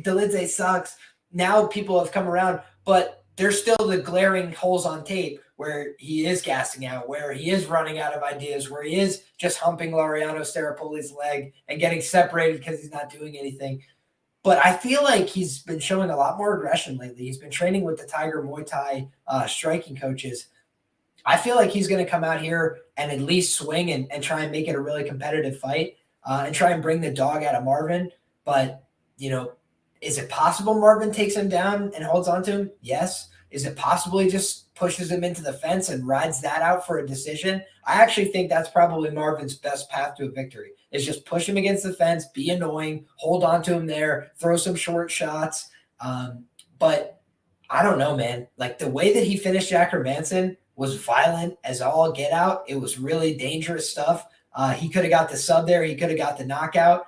Dolidze sucks. Now people have come around, but there's still the glaring holes on tape where he is gassing out, where he is running out of ideas, where he is just humping Laureano Staropoli's leg and getting separated because he's not doing anything. But I feel like he's been showing a lot more aggression lately. He's been training with the Tiger Muay Thai striking coaches. I feel like he's going to come out here and at least swing and try and make it a really competitive fight and try and bring the dog out of Marvin. But, you know, is it possible Marvin takes him down and holds on to him? Yes. Is it possible he just pushes him into the fence and rides that out for a decision? I actually think that's probably Marvin's best path to a victory, is just push him against the fence, be annoying, hold on to him there, throw some short shots. But I don't know, man. Like the way that he finished Jack Hermanson was violent as all get out. It was really dangerous stuff. He could have got the sub there. He could have got the knockout.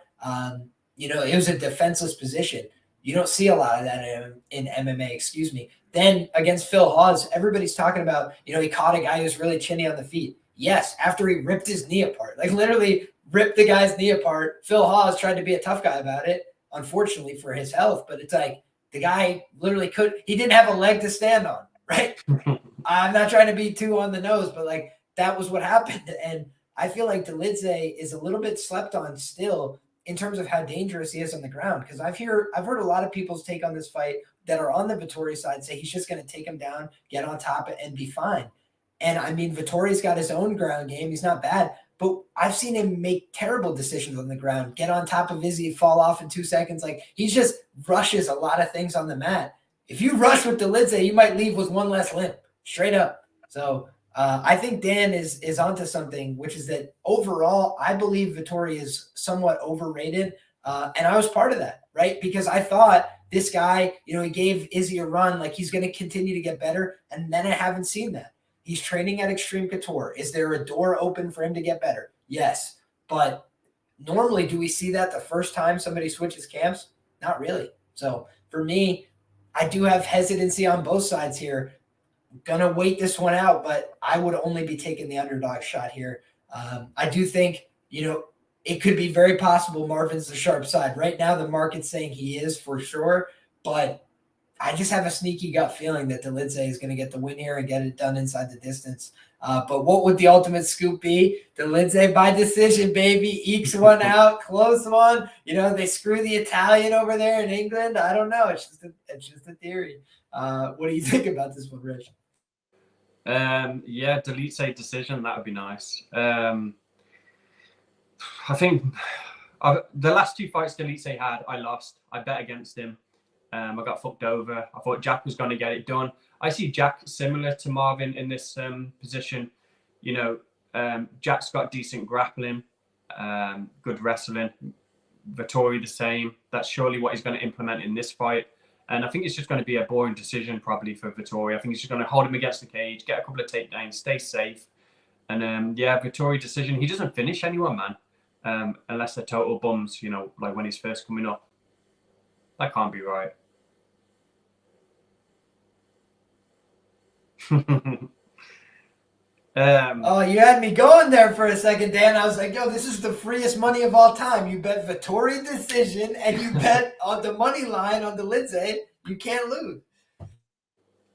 You know, it was a defenseless position. You don't see a lot of that in MMA, excuse me. Then against Phil Hawes, everybody's talking about, you know, he caught a guy who's really chinny on the feet. Yes, after he ripped his knee apart, like literally ripped the guy's knee apart. Phil Hawes tried to be a tough guy about it, unfortunately for his health. But it's like the guy literally he didn't have a leg to stand on, right? I'm not trying to be too on the nose, but like that was what happened. And I feel like Dolidze is a little bit slept on still in terms of how dangerous he is on the ground. Because I've heard a lot of people's take on this fight that are on the Vettori side say he's just going to take him down, get on top and be fine. And I mean, Vettori's got his own ground game. He's not bad, but I've seen him make terrible decisions on the ground, get on top of Izzy, fall off in 2 seconds. Like he just rushes a lot of things on the mat. If you rush with Dolidze, you might leave with one less limp, straight up. So I think Dan is onto something, which is that overall, I believe Vettori is somewhat overrated. And I was part of that, right? Because I thought this guy, you know, he gave Izzy a run, like he's going to continue to get better. And then I haven't seen that. He's training at Extreme Couture. Is there a door open for him to get better? Yes. But normally, do we see that the first time somebody switches camps? Not really. So for me, I do have hesitancy on both sides here. Gonna wait this one out, but I would only be taking the underdog shot here. I do think, you know, it could be very possible Marvin's the sharp side. Right now, the market's saying he is for sure, but I just have a sneaky gut feeling that Dolidze is going to get the win here and get it done inside the distance. But what would the ultimate scoop be? Dolidze by decision, baby. Ekes one out, close one. They screw the Italian over there in England. I don't know. It's just a theory. What do you think about this one, Rich? Yeah, Dolidze decision. That would be nice. I think the last 2 fights Dolidze had, I lost. I bet against him. I got fucked over. I thought Jack was going to get it done. I see Jack similar to Marvin in this position. Jack's got decent grappling, good wrestling. Vettori the same. That's surely what he's going to implement in this fight. And I think it's just going to be a boring decision probably for Vettori. I think he's just going to hold him against the cage, get a couple of takedowns, stay safe. And Vettori decision. He doesn't finish anyone, man. Unless they're total bums, like when he's first coming up. That can't be right. Oh, you had me going there for a second, Dan. I was like, yo, this is the freest money of all time. You bet Vettori decision and you bet on the money line on Dolidze. You can't lose.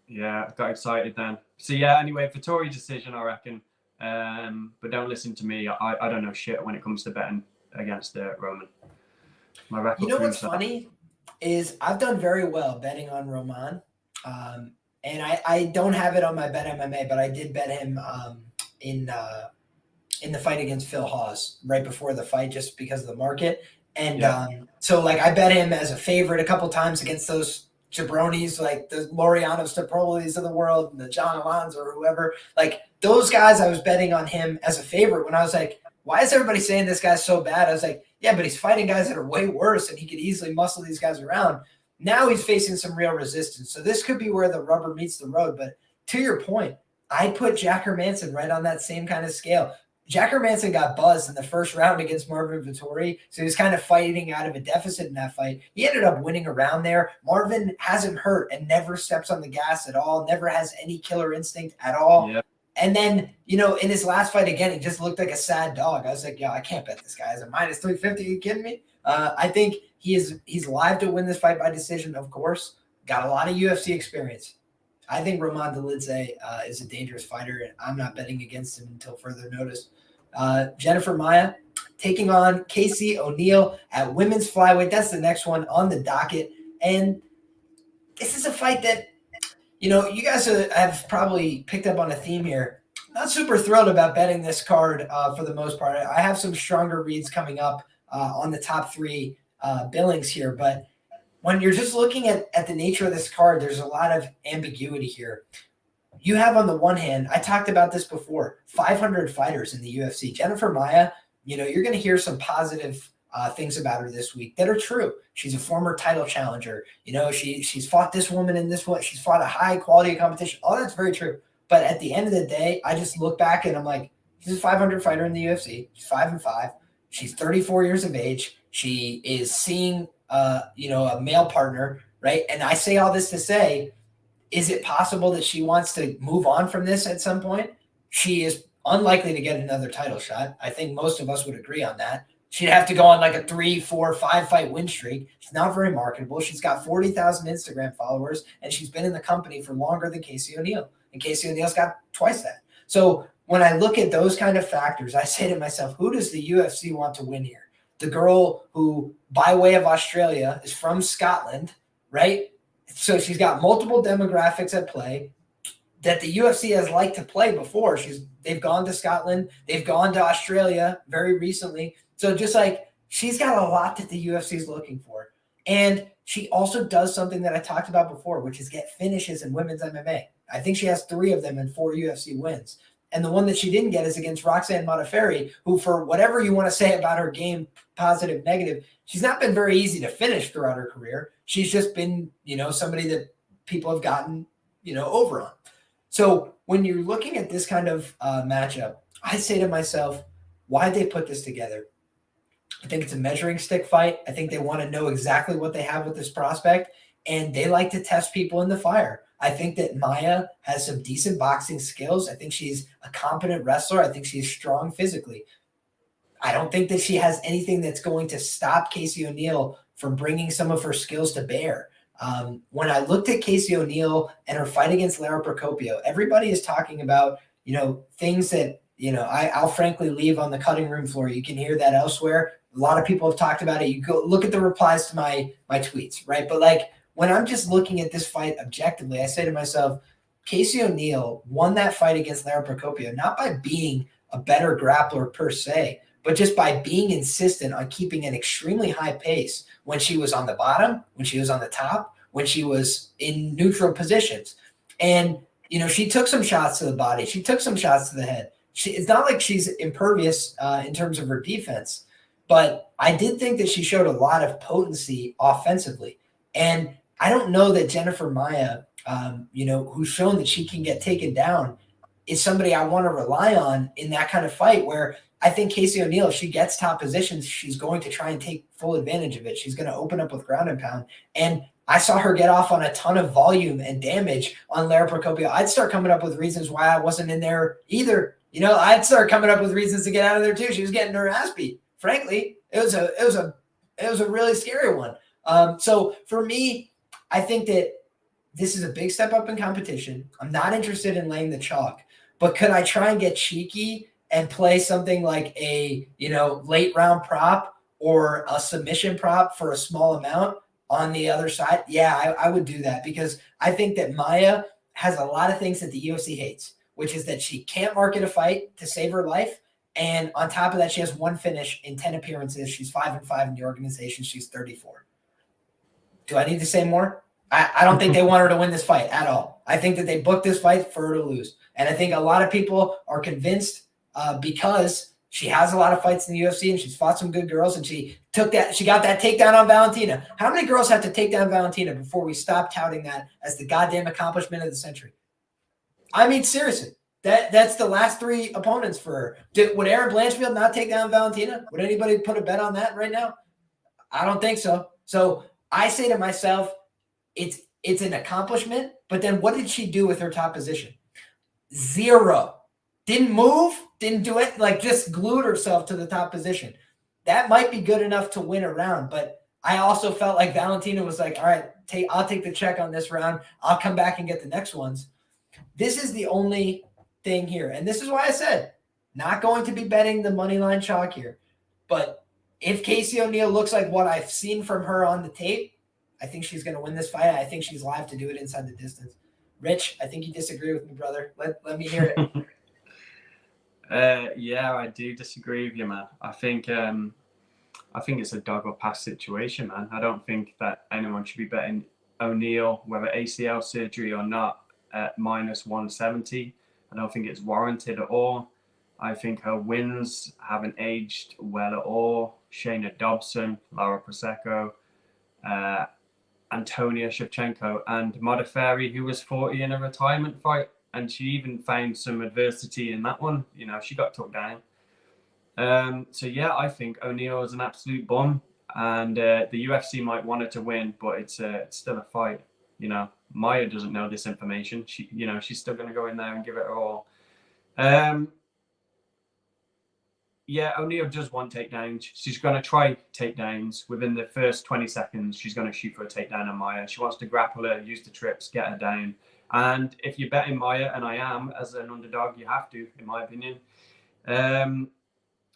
Yeah, got excited then. So yeah, anyway, Vettori decision, I reckon. But don't listen to me. I don't know shit when it comes to betting against Roman. My record. What's funny is I've done very well betting on Roman. And I don't have it on my BetMMA, but I did bet him in the fight against Phil Hawes right before the fight just because of the market. And so I bet him as a favorite a couple times against those jabronis, like the Laureano Stapolis of the world, and the John Alonzo or whoever. Those guys, I was betting on him as a favorite when I was like, why is everybody saying this guy's so bad? I was like, yeah, but he's fighting guys that are way worse and he could easily muscle these guys around. Now he's facing some real resistance. So this could be where the rubber meets the road. But to your point, I put Jack Hermanson right on that same kind of scale. Jack Hermanson got buzzed in the first round against Marvin Vettori, so he was kind of fighting out of a deficit in that fight. He ended up winning around there. Marvin hasn't hurt and never steps on the gas at all, never has any killer instinct at all. Yep. And then, in his last fight again, he just looked like a sad dog. I was like, I can't bet this guy is a minus 350. Are you kidding me? I think he's live to win this fight by decision, of course. Got a lot of UFC experience. I think Roman Dolidze is a dangerous fighter, and I'm not betting against him until further notice. Jennifer Maia taking on Casey O'Neill at women's flyweight. That's the next one on the docket. And this is a fight that, you guys have probably picked up on a theme here. Not super thrilled about betting this card for the most part. I have some stronger reads coming up on the top 3 billings here. But when you're just looking at the nature of this card, there's a lot of ambiguity here. You have on the one hand, I talked about this before, 500 fighters in the UFC. Jennifer Maia, you're going to hear some positive things about her this week that are true. She's a former title challenger. She's fought this woman and this one. She's fought a high quality of competition. All that's very true. But at the end of the day, I just look back and I'm like, she's a 500 fighter in the UFC. She's 5-5. She's 34 years of age. She is seeing, a male partner, right? And I say all this to say, is it possible that she wants to move on from this at some point? She is unlikely to get another title shot. I think most of us would agree on that. She'd have to go on a 3, 4, 5 fight win streak. She's not very marketable. She's got 40,000 Instagram followers, and she's been in the company for longer than Casey O'Neill. And Casey O'Neill's got twice that. So when I look at those kind of factors, I say to myself, who does the UFC want to win here? The girl who, by way of Australia, is from Scotland, right? So she's got multiple demographics at play that the UFC has liked to play before. They've gone to Scotland. They've gone to Australia very recently. So she's got a lot that the UFC is looking for. And she also does something that I talked about before, which is get finishes in women's MMA. I think she has 3 of them and 4 UFC wins. And the one that she didn't get is against Roxanne Modafferi, who, for whatever you want to say about her game, positive, negative, she's not been very easy to finish throughout her career. She's just been, somebody that people have gotten, over on. So when you're looking at this kind of matchup, I say to myself, why'd they put this together? I think it's a measuring stick fight. I think they want to know exactly what they have with this prospect, and they like to test people in the fire. I think that Maia has some decent boxing skills. I think she's a competent wrestler. I think she's strong physically. I don't think that she has anything that's going to stop Casey O'Neill from bringing some of her skills to bear. When I looked at Casey O'Neill and her fight against Lara Procopio, everybody is talking about, things that, I'll frankly leave on the cutting room floor. You can hear that elsewhere. A lot of people have talked about it. You go look at the replies to my tweets, right? But like when I'm just looking at this fight objectively, I say to myself, Casey O'Neill won that fight against Lara Procopio, not by being a better grappler per se, but just by being insistent on keeping an extremely high pace when she was on the bottom, when she was on the top, when she was in neutral positions. And, she took some shots to the body. She took some shots to the head. It's not like she's impervious in terms of her defense, but I did think that she showed a lot of potency offensively. And I don't know that Jennifer Maia, who's shown that she can get taken down, is somebody I want to rely on in that kind of fight where I think Casey O'Neill, if she gets top positions, she's going to try and take full advantage of it. She's going to open up with ground and pound. And I saw her get off on a ton of volume and damage on Lara Procopio. I'd start coming up with reasons why I wasn't in there either. I'd start coming up with reasons to get out of there too. She was getting her ass beat. Frankly, it was a really scary one. So for me, I think that this is a big step up in competition. I'm not interested in laying the chalk, but could I try and get cheeky and play something like a, late round prop or a submission prop for a small amount on the other side? Yeah, I would do that because I think that Maia has a lot of things that the UFC hates, which is that she can't market a fight to save her life. And on top of that, she has one finish in 10 appearances. She's 5-5 in the organization. She's 34. Do I need to say more? I don't think they want her to win this fight at all. I think that they booked this fight for her to lose. And I think a lot of people are convinced because she has a lot of fights in the UFC and she's fought some good girls and she got that takedown on Valentina. How many girls have to take down Valentina before we stop touting that as the goddamn accomplishment of the century? I mean, seriously, that's the last 3 opponents for her. Would Aaron Blanchfield not take down Valentina? Would anybody put a bet on that right now? I don't think so. So I say to myself, it's an accomplishment, but then what did she do with her top position? 0. Didn't move, didn't do it, just glued herself to the top position. That might be good enough to win a round, but I also felt like Valentina was like, all right, I'll take the check on this round. I'll come back and get the next ones. This is the only thing here. And this is why I said, not going to be betting the money line chalk here. But if Casey O'Neill looks like what I've seen from her on the tape, I think she's going to win this fight. I think she's live to do it inside the distance. Rich, I think you disagree with me, brother. Let me hear it. Yeah, I do disagree with you, man. I think it's a dog or pass situation, man. I don't think that anyone should be betting O'Neill, whether ACL surgery or not, at -170. I don't think it's warranted at all. I think her wins haven't aged well at all. Shayna Dobson, Laura Prosecco, Antonia Shevchenko, and Modafferi, who was 40 in a retirement fight. And she even found some adversity in that one. She got took down. So, yeah, I think O'Neill is an absolute bum. And the UFC might want her to win, but it's still a fight. Maia doesn't know this information. She's still going to go in there and give it her all. Yeah, O'Neill does want takedowns. She's going to try takedowns. Within the first 20 seconds, she's going to shoot for a takedown on Maia. She wants to grapple her, use the trips, get her down. And if you're betting Maia, and I am, as an underdog, you have to, in my opinion.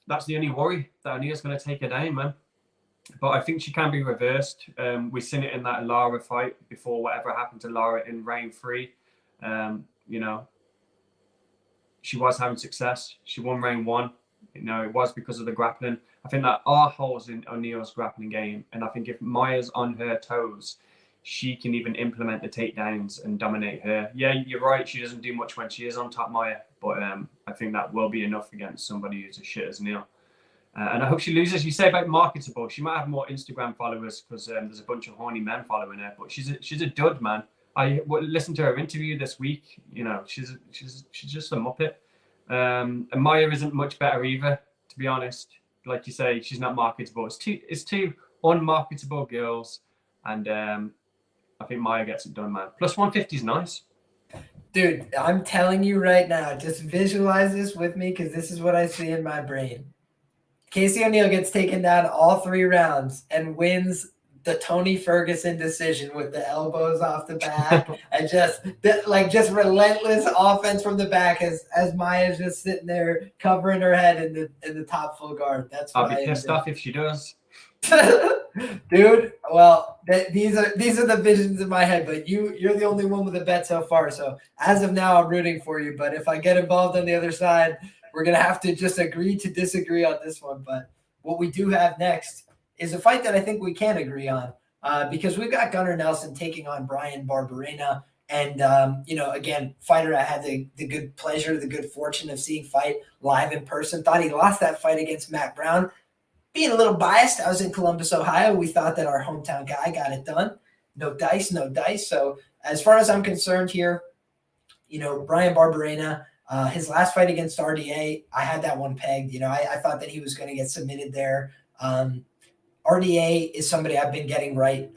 That's the only worry, that O'Neill's going to take her down, man. But I think she can be reversed. We've seen it in that Lara fight before, whatever happened to Lara in round 3. She was having success. She won round 1. It was because of the grappling. I think that are holes in O'Neill's grappling game. And I think if Maia's on her toes, she can even implement the takedowns and dominate her. Yeah, you're right. She doesn't do much when she is on top, Maia. But I think that will be enough against somebody who's as shit as Neil. And I hope she loses. You say about marketable. She might have more Instagram followers because there's a bunch of horny men following her. But she's a dud, man. I listened to her interview this week. She's just a muppet. And Maia isn't much better either, to be honest. Like you say, she's not marketable. It's two unmarketable girls, and I think Maia gets it done, man. Plus 150 is nice. Dude, I'm telling you right now, just visualize this with me because this is what I see in my brain. Casey O'Neill gets taken down all 3 rounds and wins the Tony Ferguson decision with the elbows off the back and just relentless offense from the back as Maia's just sitting there covering her head in the top full guard. That's what I'll be pissed off if she does. Dude, well, these are the visions in my head, but you're the only one with a bet so far. So as of now, I'm rooting for you. But if I get involved on the other side, we're gonna have to just agree to disagree on this one. But what we do have next is a fight that I think we can agree on, because we've got Gunnar Nelson taking on Bryan Barberena. And, again, fighter I had the good pleasure, the good fortune of seeing fight live in person. Thought he lost that fight against Matt Brown. Being a little biased, I was in Columbus, Ohio. We thought that our hometown guy got it done. No dice, no dice. So as far as I'm concerned here, Bryan Barberena, his last fight against RDA, I had that one pegged. I thought that he was going to get submitted there. RDA is somebody I've been getting right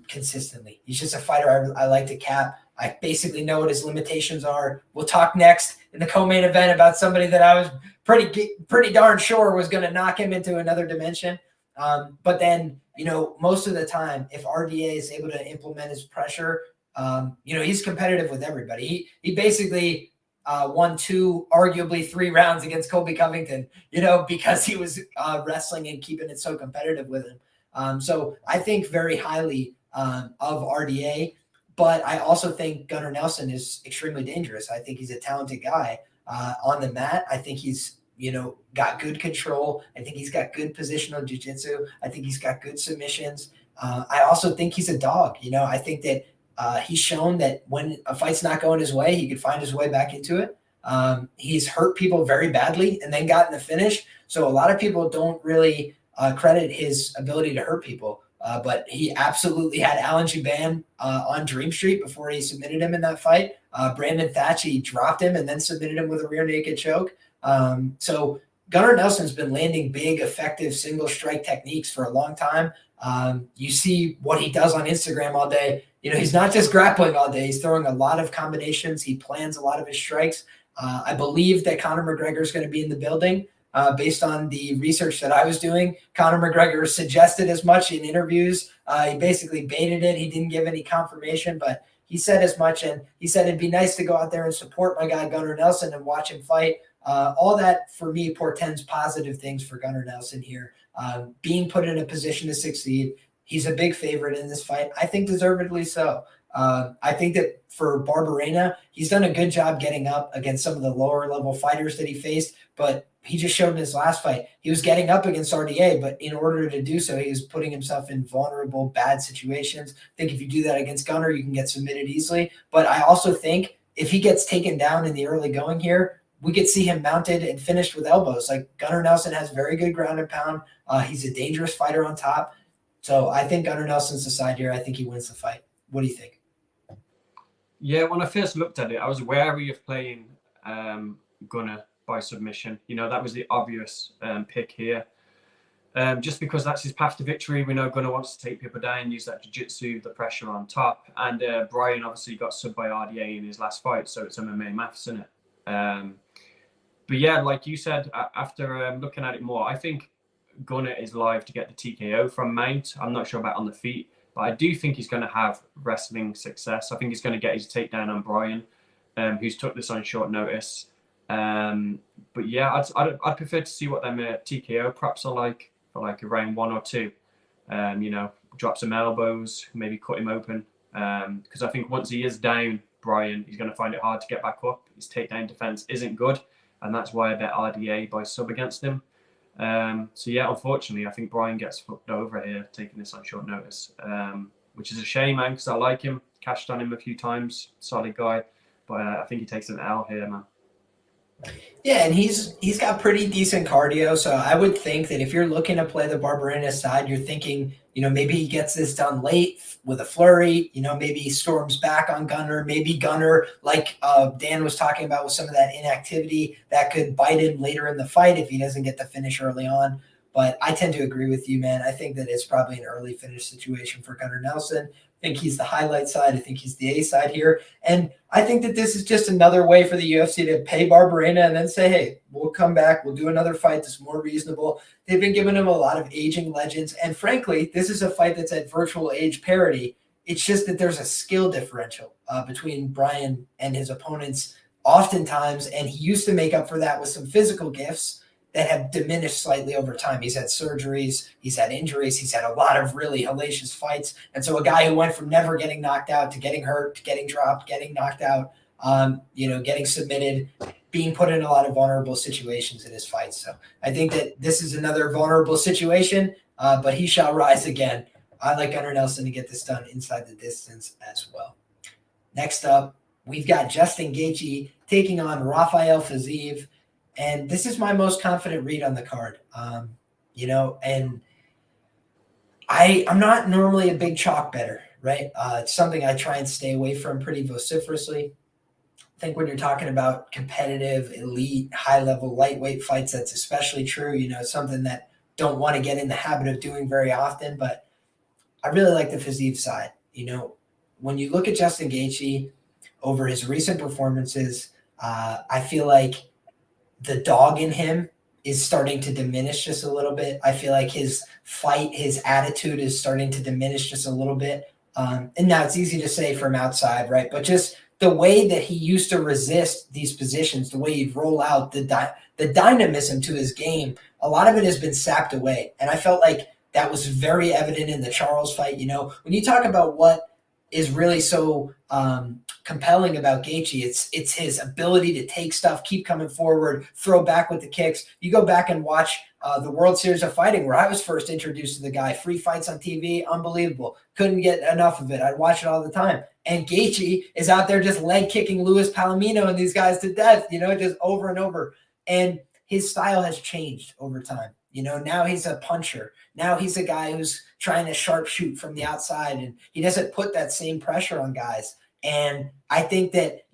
consistently. He's just a fighter I like to cap. I basically know what his limitations are. We'll talk next in the co-main event about somebody that I was pretty darn sure was going to knock him into another dimension. But then, most of the time, if RDA is able to implement his pressure, he's competitive with everybody. He basically won 2, arguably 3 rounds against Colby Covington, because he was wrestling and keeping it so competitive with him. So I think very highly of RDA, but I also think Gunnar Nelson is extremely dangerous. I think he's a talented guy on the mat. I think he's, got good control. I think he's got good positional jiu-jitsu. I think he's got good submissions. I also think he's a dog. I think that he's shown that when a fight's not going his way, he could find his way back into it. He's hurt people very badly and then gotten the finish. So a lot of people don't really credit his ability to hurt people. But he absolutely had Alan Juban on Dream Street before he submitted him in that fight. Brandon Thatch, he dropped him and then submitted him with a rear naked choke. So Gunnar Nelson's been landing big, effective single strike techniques for a long time. You see what he does on Instagram all day. He's not just grappling all day. He's throwing a lot of combinations. He plans a lot of his strikes. I believe that Conor McGregor is going to be in the building. Based on the research that I was doing, Conor McGregor suggested as much in interviews. He basically baited it. He didn't give any confirmation, but he said as much. And he said it'd be nice to go out there and support my guy Gunnar Nelson and watch him fight. All that, for me, portends positive things for Gunnar Nelson here. Being put in a position to succeed. He's a big favorite in this fight. I think deservedly so. I think that for Barberena, he's done a good job getting up against some of the lower level fighters that he faced, but he just showed in his last fight, he was getting up against RDA, but in order to do so, he was putting himself in vulnerable, bad situations. I think if you do that against Gunnar, you can get submitted easily. But I also think if he gets taken down in the early going here, we could see him mounted and finished with elbows. Like Gunnar Nelson has very good ground and pound. He's a dangerous fighter on top. So I think Gunnar Nelson's the side here. I think he wins the fight. What do you think? Yeah, when I first looked at it, I was wary of playing Gunnar by submission. That was the obvious pick here. Just because that's his path to victory. We know Gunnar wants to take people down, use that jiu-jitsu, the pressure on top. And Bryan obviously got subbed by RDA in his last fight, so it's MMA maths, isn't it? But yeah, like you said, after looking at it more, I think Gunnar is live to get the TKO from Mount. I'm not sure about on the feet, but I do think he's going to have wrestling success. I think he's going to get his takedown on Bryan, who's took this on short notice. But yeah, I'd prefer to see what them TKO props are like for like a round 1 or 2. Drop some elbows, maybe cut him open. Because I think once he is down, Bryan, he's going to find it hard to get back up. His takedown defense isn't good, and that's why I bet RDA by sub against him. So yeah, unfortunately, I think Bryan gets fucked over here taking this on short notice, which is a shame, man, because I like him. Cashed on him a few times, solid guy, but I think he takes an L here, man. Yeah, and he's got pretty decent cardio, so I would think that if you're looking to play the Barberena side, you're thinking, maybe he gets this done late with a flurry, maybe he storms back on Gunnar, maybe Gunnar, like Dan was talking about with some of that inactivity, that could bite him later in the fight if he doesn't get the finish early on. But I tend to agree with you, man. I think that it's probably an early finish situation for Gunnar Nelson. I think he's the highlight side. I think he's the A side here. And I think that this is just another way for the UFC to pay Barberena and then say, hey, we'll come back. We'll do another fight that's more reasonable. They've been giving him a lot of aging legends. And frankly, this is a fight that's at virtual age parity. It's just that there's a skill differential between Brian and his opponents oftentimes. And he used to make up for that with some physical gifts that have diminished slightly over time. He's had surgeries, he's had injuries, he's had a lot of really hellacious fights. And so a guy who went from never getting knocked out to getting hurt, to getting dropped, getting knocked out, getting submitted, being put in a lot of vulnerable situations in his fights. So I think that this is another vulnerable situation, but he shall rise again. I like Gunnar Nelson to get this done inside the distance as well. Next up, we've got Justin Gaethje taking on Rafael Fiziev. And this is my most confident read on the card, and I'm not normally a big chalk bettor, right? It's something I try and stay away from pretty vociferously. I think when you're talking about competitive, elite, high-level, lightweight fights, that's especially true. Something that don't want to get in the habit of doing very often. But I really like the Fiziev side. When you look at Justin Gaethje over his recent performances, I feel like the dog in him is starting to diminish just a little bit. I feel like his attitude is starting to diminish just a little bit. And now it's easy to say from outside, right? But just the way that he used to resist these positions, the way he'd roll out, the dynamism to his game, a lot of it has been sapped away. And I felt like that was very evident in the Charles fight. When you talk about what is really so compelling about Gaethje, it's his ability to take stuff, keep coming forward, throw back with the kicks. You go back and watch the World Series of Fighting, where I was first introduced to the guy. Free fights on TV, unbelievable. Couldn't get enough of it. I'd watch it all the time. And Gaethje is out there just leg kicking Luis Palomino and these guys to death, just over and over. And his style has changed over time. Now he's a puncher. Now he's a guy who's trying to sharpshoot from the outside, and he doesn't put that same pressure on guys. And I think that,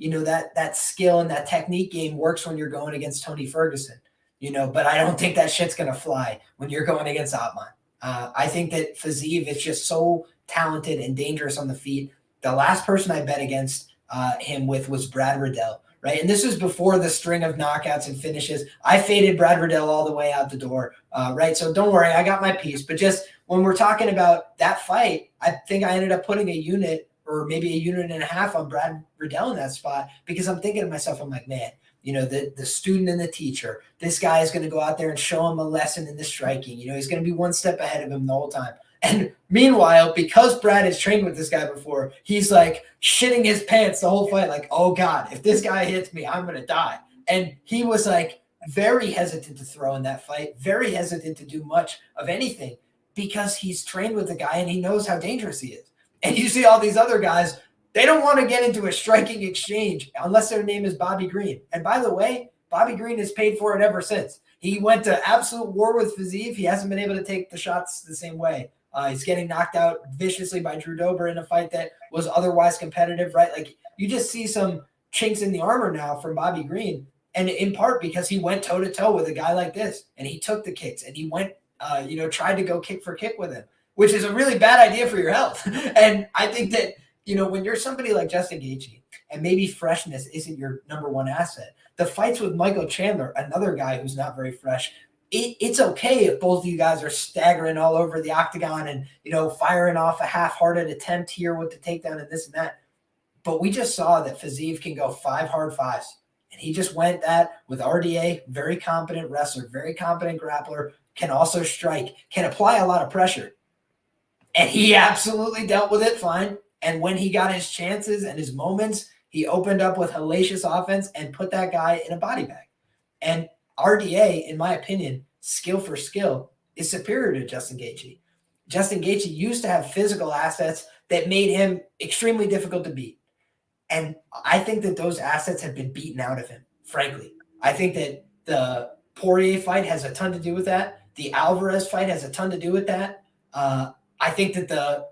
that skill and that technique game works when you're going against Tony Ferguson, but I don't think that shit's going to fly when you're going against Usman. I think that Fiziev is just so talented and dangerous on the feet. The last person I bet against him with was Brad Riddell. Right. And this was before the string of knockouts and finishes. I faded Brad Riddell all the way out the door. Right. So don't worry. I got my piece. But just when we're talking about that fight, I think I ended up putting a unit or maybe a unit and a half on Brad Riddell in that spot, because I'm thinking to myself, I'm like, man, the student and the teacher, this guy is going to go out there and show him a lesson in the striking. He's going to be one step ahead of him the whole time. And meanwhile, because Brad has trained with this guy before, he's like shitting his pants the whole fight. Like, oh God, if this guy hits me, I'm going to die. And he was like very hesitant to throw in that fight, very hesitant to do much of anything, because he's trained with the guy and he knows how dangerous he is. And you see all these other guys, they don't want to get into a striking exchange unless their name is Bobby Green. And by the way, Bobby Green has paid for it ever since. He went to absolute war with Fiziev. He hasn't been able to take the shots the same way. He's getting knocked out viciously by Drew Dober in a fight that was otherwise competitive, right? Like, you just see some chinks in the armor now from Bobby Green, and in part because he went toe-to-toe with a guy like this, and he took the kicks, and he went, tried to go kick for kick with him, which is a really bad idea for your health. And I think that, when you're somebody like Justin Gaethje, and maybe freshness isn't your number one asset, the fights with Michael Chandler, another guy who's not very fresh, it's okay if both of you guys are staggering all over the octagon and, firing off a half-hearted attempt here with the takedown and this and that. But we just saw that Fiziev can go 5 hard fives. And he just went that with RDA, very competent wrestler, very competent grappler, can also strike, can apply a lot of pressure. And he absolutely dealt with it fine. And when he got his chances and his moments, he opened up with hellacious offense and put that guy in a body bag. And RDA, in my opinion, skill for skill, is superior to Justin Gaethje. Justin Gaethje used to have physical assets that made him extremely difficult to beat. And I think that those assets have been beaten out of him, frankly. I think that the Poirier fight has a ton to do with that. The Alvarez fight has a ton to do with that. I think that the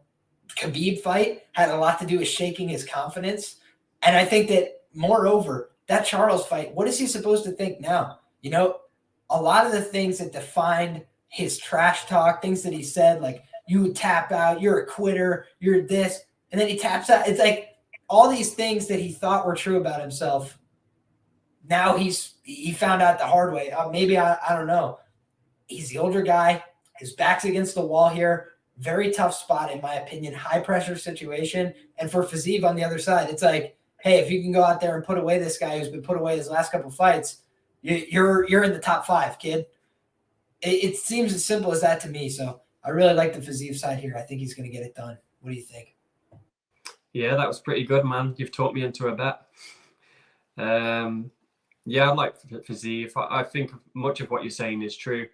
Khabib fight had a lot to do with shaking his confidence. And I think that, moreover, that Charles fight, what is he supposed to think now? A lot of the things that defined his trash talk, things that he said, like, you would tap out, you're a quitter, you're this, and then he taps out. It's like all these things that he thought were true about himself. Now he found out the hard way. Maybe I don't know. He's the older guy. His back's against the wall here. Very tough spot, in my opinion. High pressure situation. And for Fiziev on the other side, it's like, hey, if you can go out there and put away this guy who's been put away his last couple fights, you're in the top 5, kid. It seems as simple as that to me. So I really like the Fiziev side here. I think he's going to get it done. What do you think? Yeah, that was pretty good, man. You've talked me into a bet. Yeah, I like Fiziev. I think much of what you're saying is true.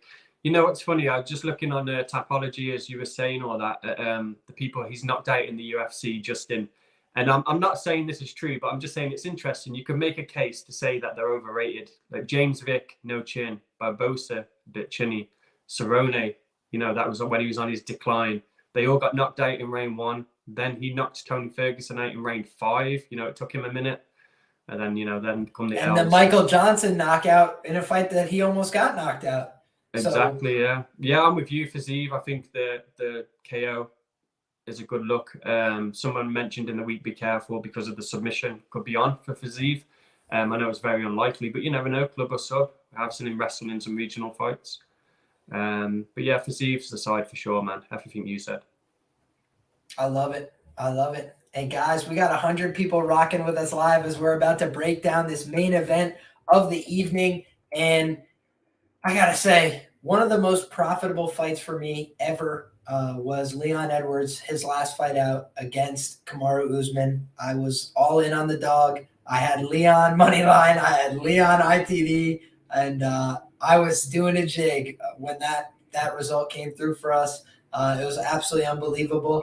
You know what's funny? I was just looking on Tapology as you were saying all that. The people he's knocked out in the UFC, Justin. And I'm not saying this is true, but I'm just saying it's interesting. You could make a case to say that they're overrated. Like James Vick, no chin. Barbosa, a bit chinny. Cerrone, that was when he was on his decline. They all got knocked out in round 1. Then he knocked Tony Ferguson out in round 5. It took him a minute. And then, then come the And the Michael Johnson knockout in a fight that he almost got knocked out. Exactly, yeah. Yeah, I'm with you, Fiziev. I think the KO is a good look. Someone mentioned in the week, be careful because of the submission could be on for Fiziev. I know it's very unlikely, but you never know, club or sub. I have seen him wrestling in some regional fights. But yeah, Fiziev's the side for sure, man. Everything you said. I love it. I love it. Hey, guys, we got 100 people rocking with us live as we're about to break down this main event of the evening. And I got to say, one of the most profitable fights for me ever was Leon Edwards, his last fight out against Kamaru Usman. I was all in on the dog. I had Leon money line. I had Leon ITD. And I was doing a jig when that result came through for us. It was absolutely unbelievable.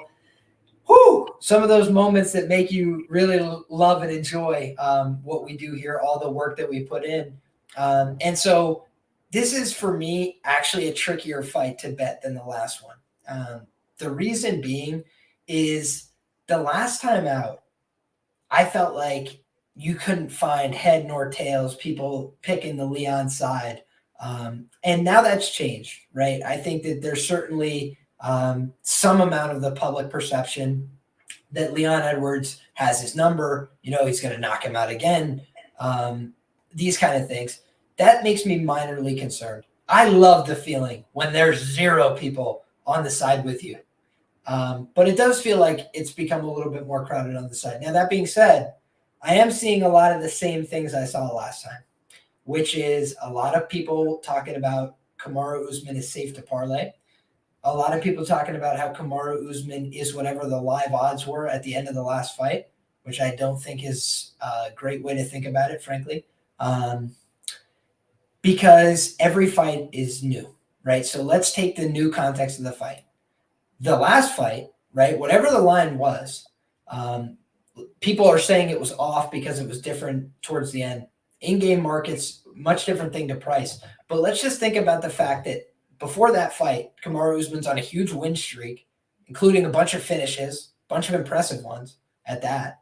Whew, some of those moments that make you really love and enjoy what we do here, all the work that we put in. And so this is, for me, actually a trickier fight to bet than the last one. The reason being is the last time out, I felt like you couldn't find head nor tails, people picking the Leon side. And now that's changed, right? I think that there's certainly some amount of the public perception that Leon Edwards has his number, he's going to knock him out again. These kind of things. That makes me minorly concerned. I love the feeling when there's 0 people on the side with you. But it does feel like it's become a little bit more crowded on the side. Now, that being said, I am seeing a lot of the same things I saw last time, which is a lot of people talking about Kamaru Usman is safe to parlay. A lot of people talking about how Kamaru Usman is whatever the live odds were at the end of the last fight, which I don't think is a great way to think about it, frankly. Because every fight is new, right? So let's take the new context of the fight. The last fight, right, whatever the line was, people are saying it was off because it was different towards the end. In-game markets, much different thing to price. But let's just think about the fact that before that fight, Kamaru Usman's on a huge win streak, including a bunch of finishes, a bunch of impressive ones at that.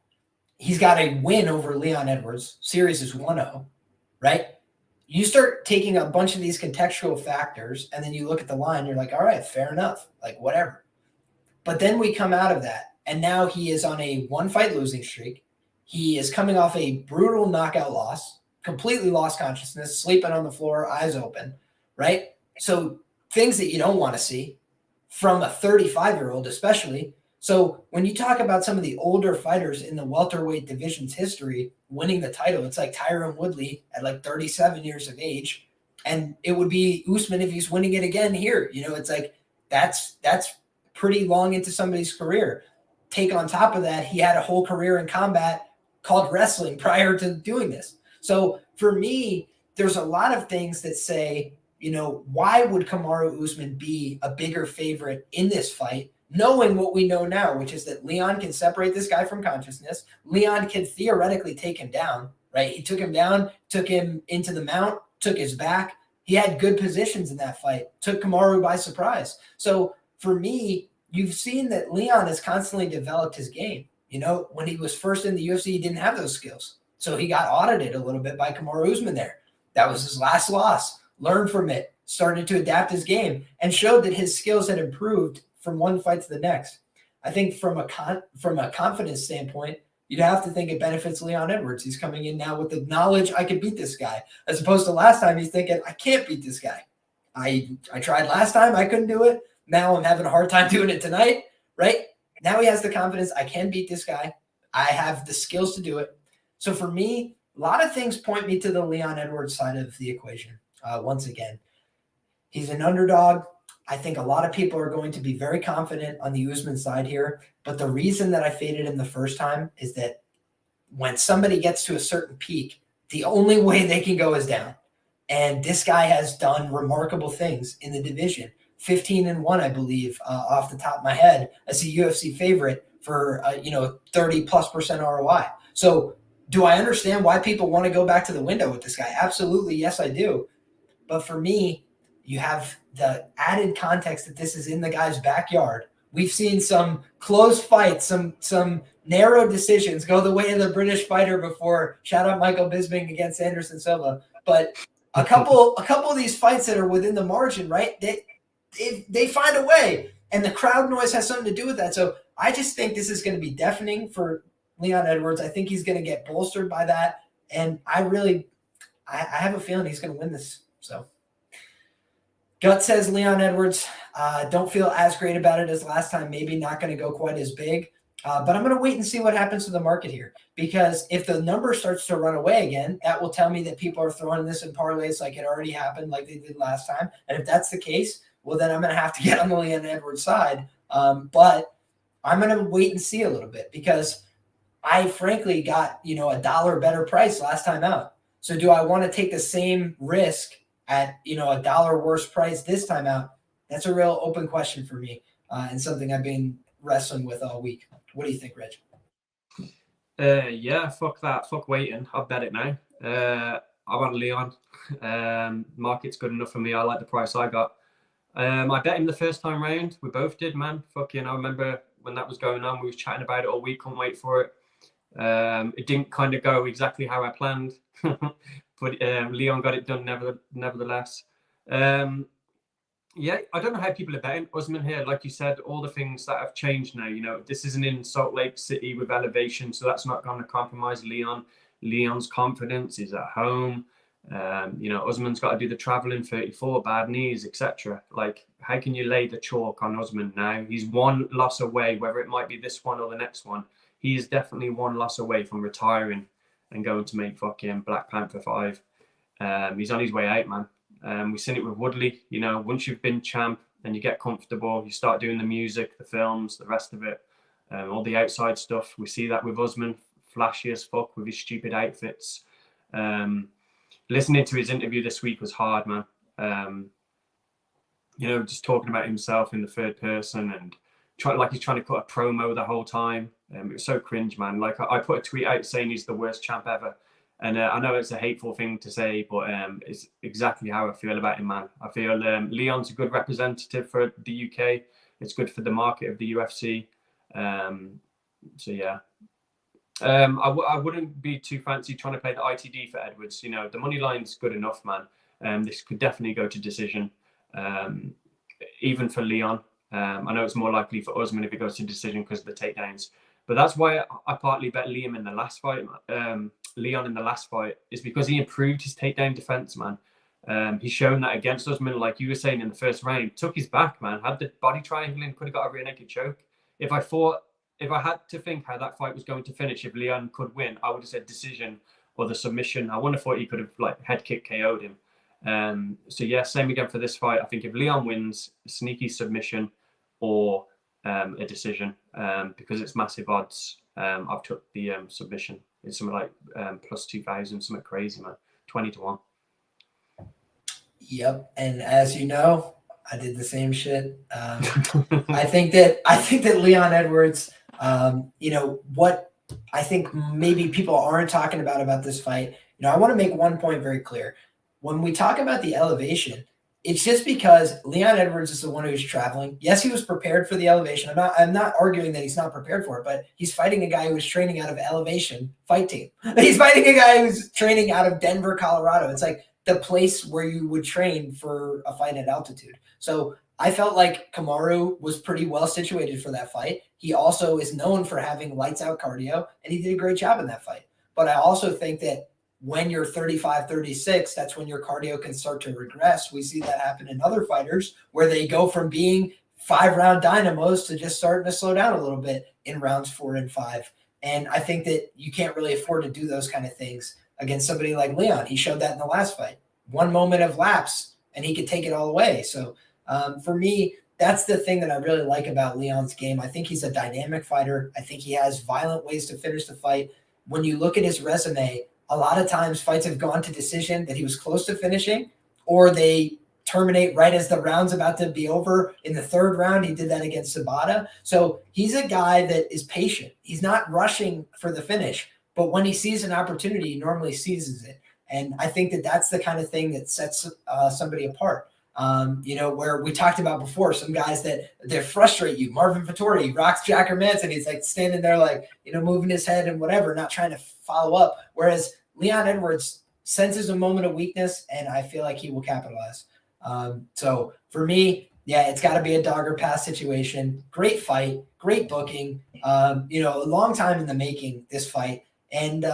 He's got a win over Leon Edwards. Series is 1-0, right? You start taking a bunch of these contextual factors, and then you look at the line, you're like, all right, fair enough, like whatever. But then we come out of that, and now he is on a 1-fight losing streak. He is coming off a brutal knockout loss, completely lost consciousness, sleeping on the floor, eyes open, right? So things that you don't want to see from a 35-year-old especially. So when you talk about some of the older fighters in the welterweight division's history winning the title, it's like Tyron Woodley at like 37 years of age. And it would be Usman if he's winning it again here. It's like that's pretty long into somebody's career. Take on top of that, he had a whole career in combat called wrestling prior to doing this. So for me, there's a lot of things that say, why would Kamaru Usman be a bigger favorite in this fight, knowing what we know now, which is that Leon can separate this guy from consciousness. Leon can theoretically take him down, right? He took him down, took him into the mount, took his back. He had good positions in that fight, took Kamaru by surprise. So for me, you've seen that Leon has constantly developed his game. When he was first in the UFC, he didn't have those skills. So he got audited a little bit by Kamaru Usman there. That was his last loss. Learned from it, started to adapt his game, and showed that his skills had improved from one fight to the next. I think from a confidence standpoint, you'd have to think it benefits Leon Edwards. He's coming in now with the knowledge I could beat this guy, as opposed to last time he's thinking I can't beat this guy. I tried last time, I couldn't do it. Now I'm having a hard time doing it tonight, right? Now he has the confidence I can beat this guy. I have the skills to do it. So for me, a lot of things point me to the Leon Edwards side of the equation. Once again, he's an underdog. I think a lot of people are going to be very confident on the Usman side here. But the reason that I faded him the first time is that when somebody gets to a certain peak, the only way they can go is down. And this guy has done remarkable things in the division. 15-1, I believe, off the top of my head, as a UFC favorite for 30+% ROI. So do I understand why people want to go back to the window with this guy? Absolutely, yes, I do. But for me, you have the added context that this is in the guy's backyard. We've seen some close fights, some narrow decisions go the way of the British fighter before. Shout out Michael Bisping against Anderson Silva. But a couple of these fights that are within the margin, right? They find a way, and the crowd noise has something to do with that. So I just think this is going to be deafening for Leon Edwards. I think he's going to get bolstered by that, and I have a feeling he's going to win this. So Gut says Leon Edwards, don't feel as great about it as last time. Maybe not going to go quite as big, but I'm going to wait and see what happens to the market here, because if the number starts to run away again, that will tell me that people are throwing this in parlays like it already happened, like they did last time. And if that's the case, well, then I'm going to have to get on the Leon Edwards side. But I'm going to wait and see a little bit, because I frankly got, $1 better price last time out. So do I want to take the same risk at, $1 worse price this time out? That's a real open question for me, and something I've been wrestling with all week. What do you think, Reg? Yeah, fuck that. Fuck waiting. I'll bet it now. I want Leon. Market's good enough for me. I like the price I got. I bet him the first time round. We both did, man. Fucking, I remember when that was going on, we was chatting about it all week. Couldn't wait for it. It didn't kind of go exactly how I planned, but Leon got it done nevertheless. Yeah, I don't know how people are betting Usman here. Like you said, all the things that have changed now. This isn't in Salt Lake City with elevation, so that's not going to compromise Leon. Leon's confidence is at home. Usman's got to do the traveling, 34, bad knees, etc. Like, how can you lay the chalk on Usman now? He's one loss away, whether it might be this one or the next one. He is definitely one loss away from retiring and going to make fucking Black Panther 5. He's on his way out, man. We've seen it with Woodley. Once you've been champ and you get comfortable, you start doing the music, the films, the rest of it, all the outside stuff. We see that with Usman, flashy as fuck with his stupid outfits. Listening to his interview this week was hard, man. Just talking about himself in the third person and he's trying to cut a promo the whole time. It was so cringe, man. Like, I put a tweet out saying he's the worst champ ever. And I know it's a hateful thing to say, but it's exactly how I feel about him, man. I feel Leon's a good representative for the UK. It's good for the market of the UFC. So, yeah. I wouldn't be too fancy trying to play the ITD for Edwards. The money line's good enough, man. This could definitely go to decision, even for Leon. I know it's more likely for Usman if it goes to decision because of the takedowns. But that's why I partly bet Leon in the last fight. Leon in the last fight is because he improved his takedown defense, man. He's shown that against Usman, like you were saying in the first round, took his back, man. Had the body triangle and could have got a rear naked choke. If I had to think how that fight was going to finish, if Leon could win, I would have said decision or the submission. I wouldn't have thought he could have head kick KO'd him. So yeah, same again for this fight. I think if Leon wins, a sneaky submission or a decision, because it's massive odds. I've took the submission. It's something like plus 2,000, something crazy, man. 20-1. Yep, and as you know, I did the same shit. I think that Leon Edwards, what I think maybe people aren't talking about this fight. I want to make one point very clear. When we talk about the elevation, it's just because Leon Edwards is the one who's traveling. Yes, he was prepared for the elevation. I'm not arguing that he's not prepared for it, but he's fighting a guy who was training out of Elevation Fight Team. He's fighting a guy who's training out of Denver, Colorado. It's like the place where you would train for a fight at altitude. So I felt like Kamaru was pretty well situated for that fight. He also is known for having lights out cardio, and he did a great job in that fight. But I also think that when you're 35, 36, that's when your cardio can start to regress. We see that happen in other fighters where they go from being 5-round dynamos to just starting to slow down a little bit in rounds 4 and 5. And I think that you can't really afford to do those kind of things against somebody like Leon. He showed that in the last fight. One moment of lapse, and he could take it all away. So for me, that's the thing that I really like about Leon's game. I think he's a dynamic fighter. I think he has violent ways to finish the fight. When you look at his resume, a lot of times fights have gone to decision that he was close to finishing, or they terminate right as the round's about to be over. In the 3rd round, he did that against Sabata. So he's a guy that is patient. He's not rushing for the finish, but when he sees an opportunity, he normally seizes it. And I think that that's the kind of thing that sets somebody apart. Where we talked about before, some guys that frustrate you. Marvin Vettori rocks Jacker Manson. He's like standing there, like, moving his head and whatever, not trying to follow up. Whereas Leon Edwards senses a moment of weakness, and I feel like he will capitalize. So for me, yeah, it's got to be a dog or pass situation. Great fight, great booking. A long time in the making, this fight. And,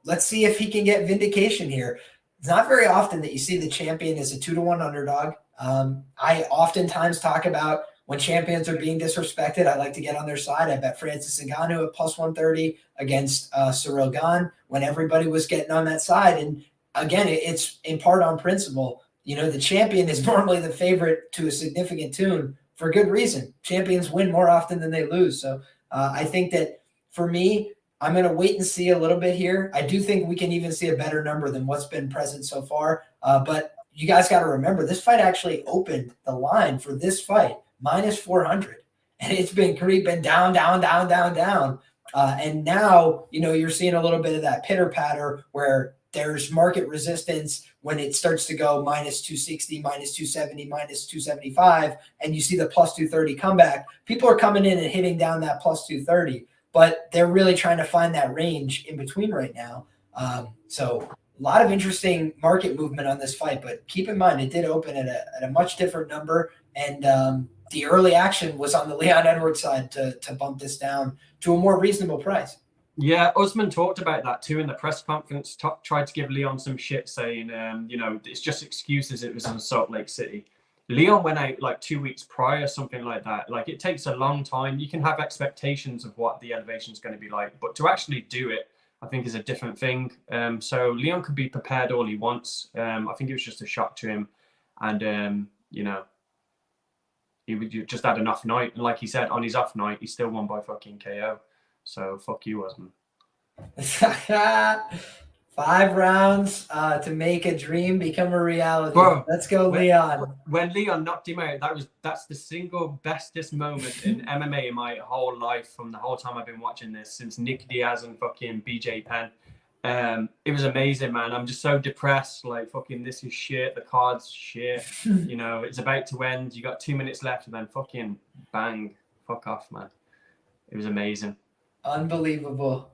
let's see if he can get vindication here. It's not very often that you see the champion as a 2-1 underdog. I oftentimes talk about when champions are being disrespected, I like to get on their side. I bet Francis Ngannou at plus 130 against Cyril Gane when everybody was getting on that side. And again, it's in part on principle. The champion is normally the favorite to a significant tune for good reason. Champions win more often than they lose. So I think that for me, I'm going to wait and see a little bit here. I do think we can even see a better number than what's been present so far. But you guys got to remember, this fight actually opened the line for this fight minus 400. And it's been creeping down. And now, you're seeing a little bit of that pitter patter where there's market resistance when it starts to go minus 260, minus 270, minus 275, and you see the plus 230 comeback. People are coming in and hitting down that plus 230. But they're really trying to find that range in between right now. So a lot of interesting market movement on this fight. But keep in mind, it did open at a much different number. And the early action was on the Leon Edwards side to bump this down to a more reasonable price. Yeah, Usman talked about that too in the press conference, tried to give Leon some shit saying, it's just excuses. It was in Salt Lake City. Leon went out like 2 weeks prior, something like that. Like, it takes a long time. You can have expectations of what the elevation is going to be like, but to actually do it, I think, is a different thing. So Leon could be prepared all he wants. I think it was just a shock to him. And, he would just had an off night. And like he said, on his off night, he still won by fucking KO. So fuck you, Usman. 5 rounds to make a dream become a reality. Bro, let's go, Leon. When Leon knocked him out, that's the single bestest moment in MMA in my whole life, from the whole time I've been watching this, since Nick Diaz and fucking BJ Penn. It was amazing, man. I'm just so depressed. Like, fucking, this is shit. The card's shit. It's about to end. You got 2 minutes left, and then fucking bang. Fuck off, man. It was amazing. Unbelievable.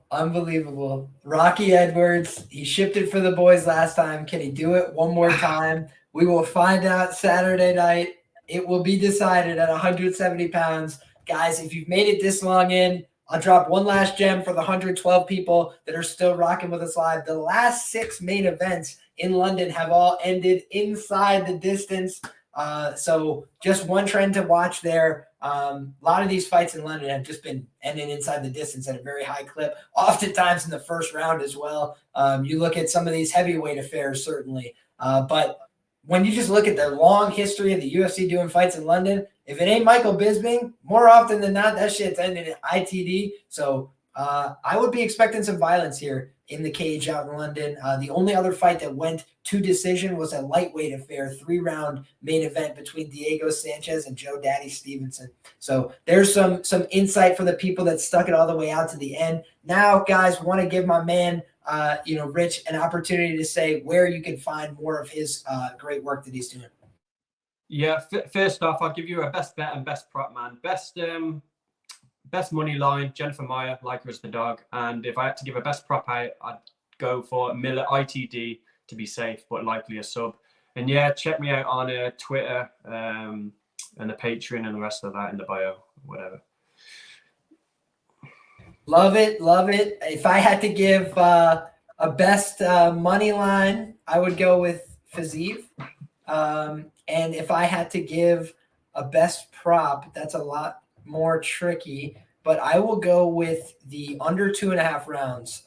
Rocky Edwards, he shipped it for the boys last time. Can he do it one more time? We will find out Saturday night. It will be decided at 170 pounds. Guys, if you've made it this long in, I'll drop one last gem for the 112 people that are still rocking with us live. The last 6 main events in London have all ended inside the distance. So just one trend to watch there. A lot of these fights in London have just been ending inside the distance at a very high clip, oftentimes in the first round as well. You look at some of these heavyweight affairs, certainly. But when you just look at the long history of the UFC doing fights in London, if it ain't Michael Bisping, more often than not, that shit's ending in ITD. So I would be expecting some violence here in the cage out in London. The only other fight that went to decision was a lightweight affair, 3-round main event between Diego Sanchez and Joe Daddy Stevenson. So there's some insight for the people that stuck it all the way out to the end. Now, guys, want to give my man, Rich, an opportunity to say where you can find more of his great work that he's doing. Yeah, first off, I'll give you a best bet and best prop, man. Best money line, Jennifer Maia, like her as the dog. And if I had to give a best prop out, I'd go for Miller ITD to be safe, but likely a sub. And yeah, check me out on Twitter and the Patreon and the rest of that in the bio, whatever. Love it. Love it. If I had to give a best money line, I would go with Fiziev. And if I had to give a best prop, that's a lot more tricky, but I will go with the under 2.5 rounds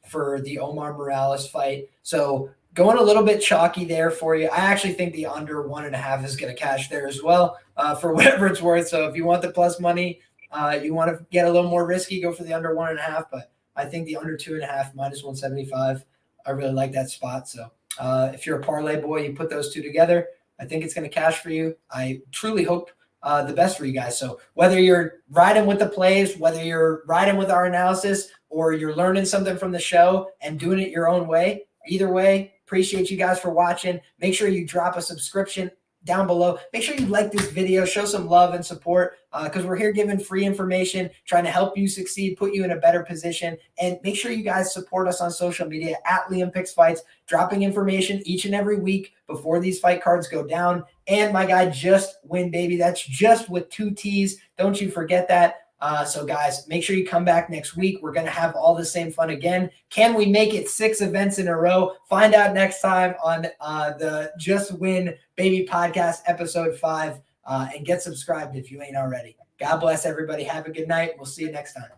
for the Omar Morales fight. So going a little bit chalky there for you. I actually think the under 1.5 is going to cash there as well for whatever it's worth. So if you want the plus money, you want to get a little more risky, go for the under 1.5, but I think the under 2.5 minus 175, I really like that spot. So if you're a parlay boy, you put those two together, I think it's going to cash for you. I truly hope the best for you guys. So whether you're riding with the plays, whether you're riding with our analysis, or you're learning something from the show and doing it your own way, either way, appreciate you guys for watching. Make sure you drop a subscription down below. Make sure you like this video, show some love and support because we're here giving free information, trying to help you succeed, put you in a better position. And make sure you guys support us on social media at Liam Picks Fights, dropping information each and every week before these fight cards go down. And my guy, Just Win, baby. That's just with 2 T's. Don't you forget that. So guys, make sure you come back next week. We're going to have all the same fun again. Can we make it 6 events in a row? Find out next time on the Just Win Baby podcast, episode 5, and get subscribed if you ain't already. God bless everybody. Have a good night. We'll see you next time.